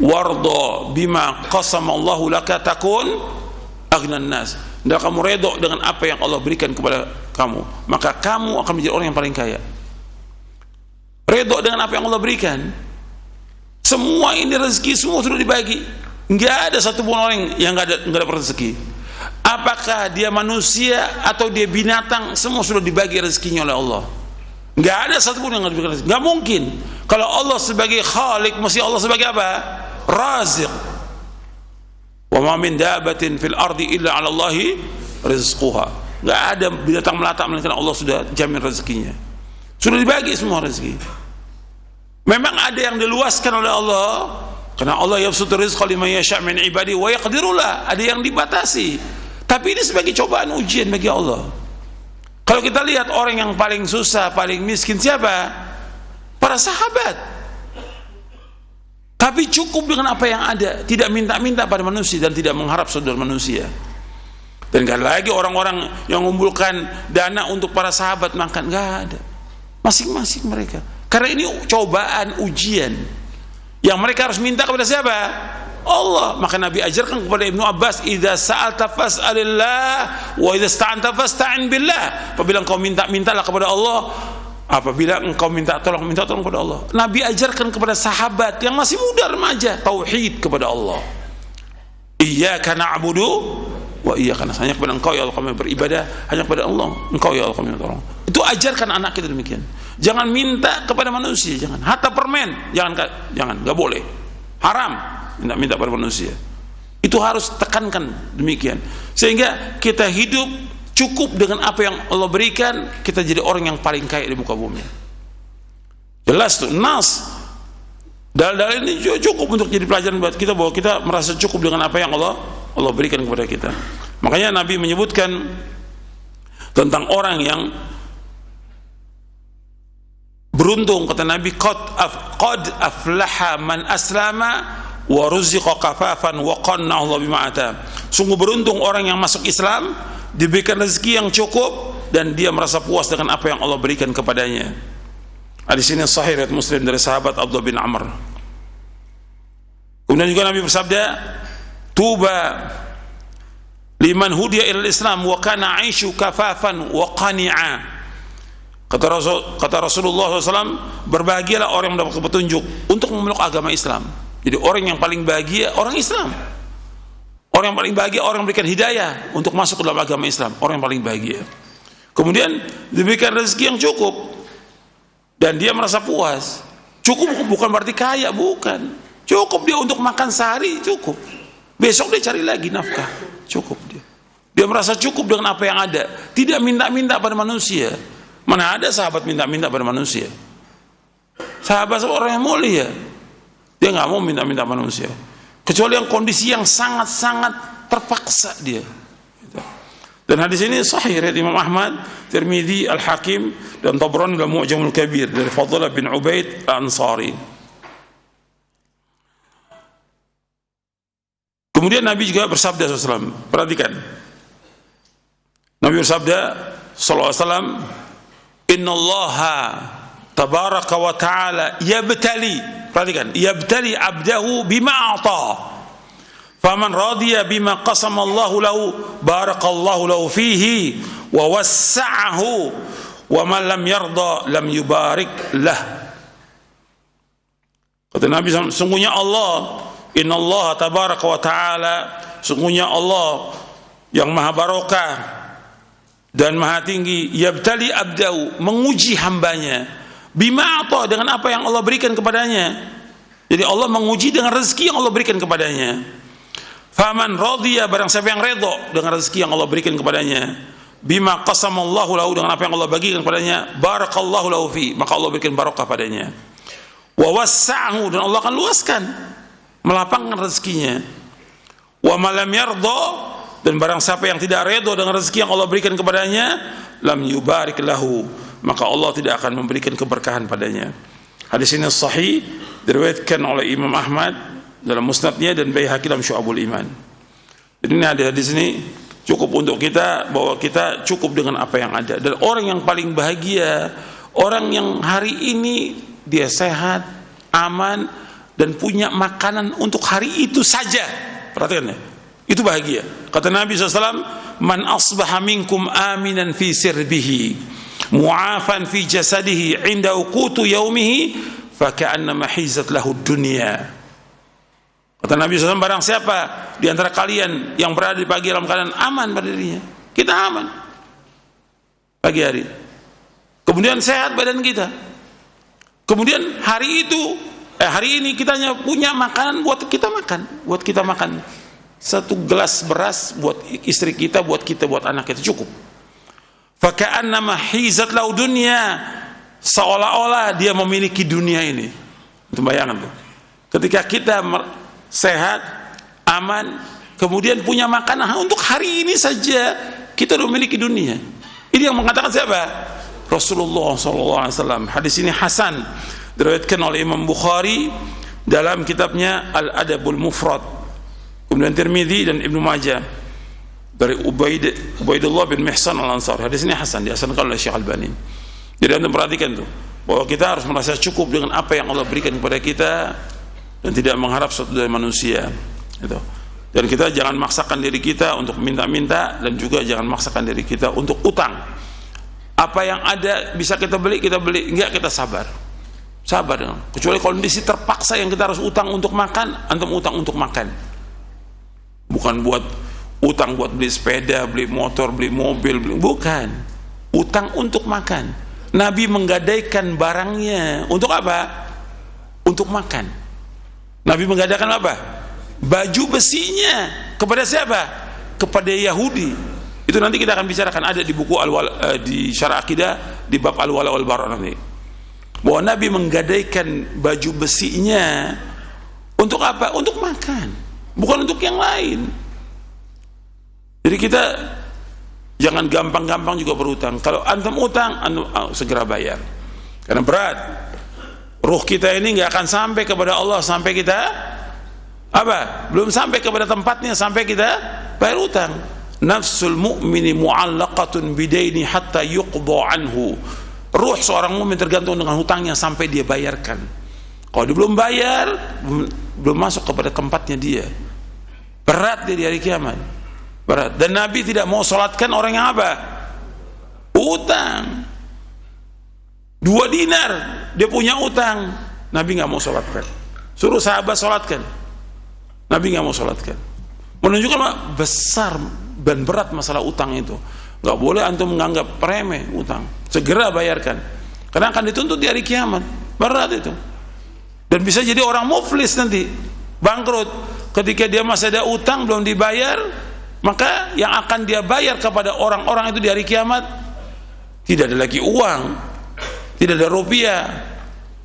Wardo bima qasamallahu laka takun aghnan nas. Dan kamu redho dengan apa yang Allah berikan kepada kamu, maka kamu akan menjadi orang yang paling kaya. Redho dengan apa yang Allah berikan. Semua ini rezeki, semua sudah dibagi. Enggak ada satupun orang yang enggak dapat rezeki. Apakah dia manusia atau dia binatang, semua sudah dibagi rezekinya oleh Allah. Enggak ada satupun yang enggak dibagi rezeki. Enggak mungkin. Kalau Allah sebagai Khalik, mesti Allah sebagai apa? Raziq. Wa ma min dabatin fil ardi illa 'ala Allahi rizquha. Enggak ada binatang melata melainkan Allah sudah jamin rezekinya. Sudah dibagi semua rezeki. Memang ada yang diluaskan oleh Allah, karena Allah yabsutur rizqa liman yasha' min ibadi wa yaqdiru lah. Ada yang dibatasi. Tapi ini sebagai cobaan, ujian bagi Allah. Kalau kita lihat orang yang paling susah, paling miskin siapa? Para sahabat. Tapi cukup dengan apa yang ada, tidak minta-minta pada manusia dan tidak mengharap saudara manusia. Dan gak lagi orang-orang yang mengumpulkan dana untuk para sahabat makan, gak ada. Masing-masing mereka. Karena ini cobaan, ujian yang mereka harus minta kepada siapa? Allah. Maka Nabi ajarkan kepada Ibnu Abbas, idza sa'alta fas'alillah wa idza ista'anta fasta'in billah. Apabila engkau minta-mintalah kepada Allah, apabila engkau minta tolong kepada Allah. Nabi ajarkan kepada sahabat yang masih muda remaja tauhid kepada Allah. Iyyaka na'budu wa iyyaka nasta'in. Hanya kepada engkau ya Allah kami beribadah, hanya kepada Allah engkau ya Allah kami tolong. Itu ajarkan anak kita demikian. Jangan minta kepada manusia, jangan. Hatta permen, jangan, enggak boleh. Haram minta pada manusia. Itu harus tekankan demikian. Sehingga kita hidup cukup dengan apa yang Allah berikan, kita jadi orang yang paling kaya di muka bumi. Jelas tuh, nas. Dalil-dalil ini cukup untuk jadi pelajaran buat kita bahwa kita merasa cukup dengan apa yang Allah berikan kepada kita. Makanya Nabi menyebutkan tentang orang yang beruntung, kata Nabi, qad aflaha man aslama wa ruziqa kafafan wa qannahu Allah bima ata. Sungguh beruntung orang yang masuk Islam, diberikan rezeki yang cukup dan dia merasa puas dengan apa yang Allah berikan kepadanya. Hadis ini sahih riwayat Muslim dari sahabat Abdullah bin Amr. Kemudian juga Nabi bersabda, tuba liman hudiya ilal Islam wa kana 'aishu kafafan wa qani'a. Kata Rasulullah SAW, berbahagialah orang yang mendapat petunjuk untuk memeluk agama Islam. Jadi orang yang paling bahagia orang Islam. Orang yang paling bahagia orang yang memberikan hidayah untuk masuk ke dalam agama Islam. Orang yang paling bahagia. Kemudian diberikan rezeki yang cukup dan dia merasa puas. Cukup bukan berarti kaya, bukan. Cukup dia untuk makan sehari, cukup. Besok dia cari lagi nafkah, cukup dia. Dia merasa cukup dengan apa yang ada, tidak minta-minta pada manusia. Mana ada sahabat minta-minta pada manusia? Sahabat orang yang mulia, dia nggak mau minta-minta manusia, kecuali yang kondisi yang sangat-sangat terpaksa dia. Dan hadis ini sahih riwayat Imam Ahmad, Tirmidzi, Al-Hakim dan Tabrani dalam Mu'jamul Kabir dari Fadlah bin Ubaid Al-Ansari. Kemudian Nabi juga bersabda SAW, perhatikan. Nabi bersabda SAW, Innallaha tabaraka wa ta'ala yabtali, perhatikan, yabtali abdahu bima a'ta. Faman radiya bima qasamallahu lahu barakallahu lahu fihi wa wassa'ahu wa man lam yarda lam yubarik lah. Kata Nabi SAW, sungguhnya Allah, Innallaha tabaraka wa ta'ala, sungguhnya Allah yang maha barokah dan maha tinggi, yabtali abdahu, menguji hambanya, bima ata, dengan apa yang Allah berikan kepadanya. Jadi Allah menguji dengan rezeki yang Allah berikan kepadanya. Faman radiya, barang siapa yang redha dengan rezeki yang Allah berikan kepadanya, bima qasamallahu lahu, dengan apa yang Allah bagikan kepadanya, barakallahu lahu fi, maka Allah berikan barokah padanya. Wa wassa'ahu, dan Allah akan luaskan, melapangkan rezekinya. Wa malam yarda, dan barang siapa yang tidak redha dengan rezeki yang Allah berikan kepadanya, lam yubarik lahu, maka Allah tidak akan memberikan keberkahan padanya. Hadis ini sahih, diriwayatkan oleh Imam Ahmad dalam musnadnya dan Baihaqi dalam Syu'abul Iman. Jadi ini ada di sini cukup untuk kita, bahwa kita cukup dengan apa yang ada. Dan orang yang paling bahagia, orang yang hari ini dia sehat, aman, dan punya makanan untuk hari itu saja. Perhatikan ya, itu bahagia. Kata Nabi SAW, man asbaha minkum aminan fi sirbihi mu'afan fi jasadihi inda uqutu yaumihi faka'annama hizat lahu dunya. Kata Nabi SAW, barang siapa di antara kalian yang berada di pagi dalam keadaan aman pada dirinya, kita aman pagi hari, kemudian sehat badan kita, kemudian hari ini kita punya makanan buat kita makan, satu gelas beras buat istri kita, buat kita, buat anak kita, cukup. Faka'annama hizat lahu dunya, seolah-olah dia memiliki dunia ini. Itu bayangan tuh. Ketika kita sehat, aman, kemudian punya makanan untuk hari ini saja, kita sudah memiliki dunia. Ini yang mengatakan siapa? Rasulullah SAW. Hadis ini hasan, diriwayatkan oleh Imam Bukhari dalam kitabnya Al-Adabul Mufrad, kemudian Tirmidzi dan Ibnu Majah dari Ubaidullah bin Mihsan Al-Ansari. Hadis ini hasan, dihasankan oleh Syekh Albani. Jadi anda perhatikan tuh, bahwa kita harus merasa cukup dengan apa yang Allah berikan kepada kita dan tidak mengharap sesuatu dari manusia. Gitu. Dan kita jangan maksakan diri kita untuk minta-minta, dan juga jangan maksakan diri kita untuk utang. Apa yang ada bisa kita beli, enggak, kita sabar. Sabar dong. Kecuali kondisi terpaksa yang kita harus utang untuk makan, antum utang untuk makan. Bukan buat utang buat beli sepeda, beli motor, beli mobil, bukan. Utang untuk makan. Nabi menggadaikan barangnya untuk apa? Untuk makan. Nabi menggadaikan apa? Baju besinya kepada siapa? Kepada Yahudi. Itu nanti kita akan bicarakan, ada di buku di Syarah Aqidah di bab Al-Wala wal Bara nanti. Bahwa Nabi menggadaikan baju besinya untuk apa? Untuk makan, bukan untuk yang lain. Jadi kita jangan gampang-gampang juga berutang. Kalau antum utang, antum segera bayar, karena berat. Ruh kita ini nggak akan sampai kepada Allah sampai kita apa? Belum sampai kepada tempatnya sampai kita bayar utang. Nafsul mu'mini mu'allaqatun bidaini hatta yuqda anhu. Ruh seorang mukmin tergantung dengan hutangnya sampai dia bayarkan. Kalau dia belum bayar, belum masuk kepada tempatnya dia. Berat dia di hari kiamat. Berat. Dan Nabi tidak mau sholatkan orang yang apa? Utang. 2 dinar dia punya utang, Nabi nggak mau sholatkan. Suruh sahabat sholatkan, Nabi nggak mau sholatkan. Menunjukkan bahwa besar dan berat masalah utang itu. Nggak boleh antum menganggap remeh utang. Segera bayarkan, karena akan dituntut di hari kiamat. Berat itu. Dan bisa jadi orang muflis nanti, bangkrut. Ketika dia masih ada utang belum dibayar, maka yang akan dia bayar kepada orang-orang itu di hari kiamat tidak ada lagi uang, tidak ada rupiah,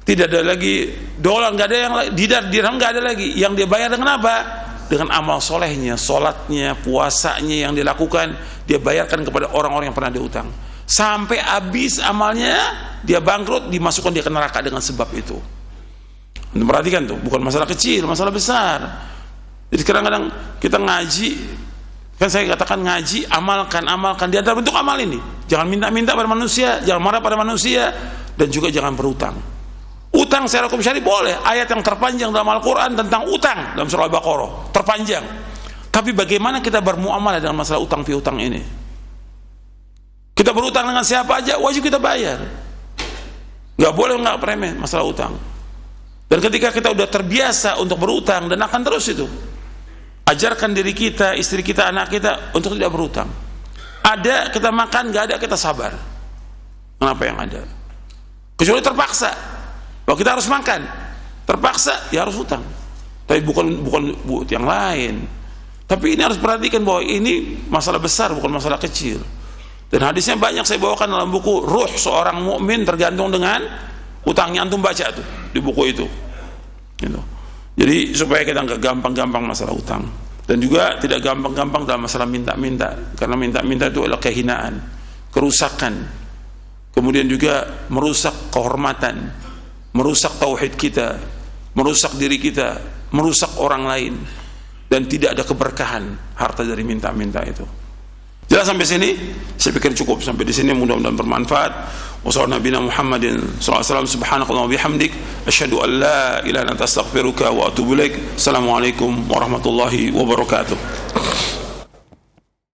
tidak ada lagi dolar, nggak ada yang dirham, nggak ada lagi. Yang dia bayar dengan apa? Dengan amal solehnya, sholatnya, puasanya yang dilakukan, dia bayarkan kepada orang-orang yang pernah dia utang. Sampai habis amalnya, dia bangkrut, dimasukkan dia ke neraka dengan sebab itu. Anda perhatikan tuh, bukan masalah kecil, masalah besar. Jadi kadang-kadang kita ngaji, kan saya katakan ngaji, amalkan di antara bentuk amal ini. Jangan minta-minta pada manusia, jangan marah pada manusia, dan juga jangan berutang. Utang secara hukum syari boleh. Ayat yang terpanjang dalam Al-Quran tentang utang dalam surah Al-Baqarah, terpanjang. Tapi bagaimana kita bermuamalah dengan masalah utang piutang ini? Kita berutang dengan siapa aja, wajib kita bayar. Nggak boleh nggak remeh masalah utang. Dan ketika kita udah terbiasa untuk berutang, dan akan terus itu, ajarkan diri kita, istri kita, anak kita untuk tidak berutang. Ada kita makan, nggak ada kita sabar. Kenapa yang ada? Kecuali terpaksa. Kalau kita harus makan, terpaksa ya harus utang. Tapi bukan buat yang lain. Tapi ini harus perhatikan bahwa ini masalah besar, bukan masalah kecil. Dan hadisnya banyak saya bawakan dalam buku Ruh Seorang Mukmin tergantung dengan utangnya. Antum baca tuh di buku itu. Gitu. Jadi supaya kita nggak gampang-gampang masalah utang, dan juga tidak gampang-gampang dalam masalah minta-minta, karena minta-minta itu adalah kehinaan, kerusakan, kemudian juga merusak kehormatan, merusak tauhid kita, merusak diri kita, merusak orang lain, dan tidak ada keberkahan harta dari minta-minta itu. Jelas sampai sini? Saya pikir cukup sampai di sini, mudah-mudahan bermanfaat. Wassalamualaikum Muhammadin sallallahu alaihi wasallam, subhanakallahumma bihamdik, asyhadu an la ilaha illa anta astaghfiruka wa atubu ilaik. Assalamualaikum warahmatullahi wabarakatuh.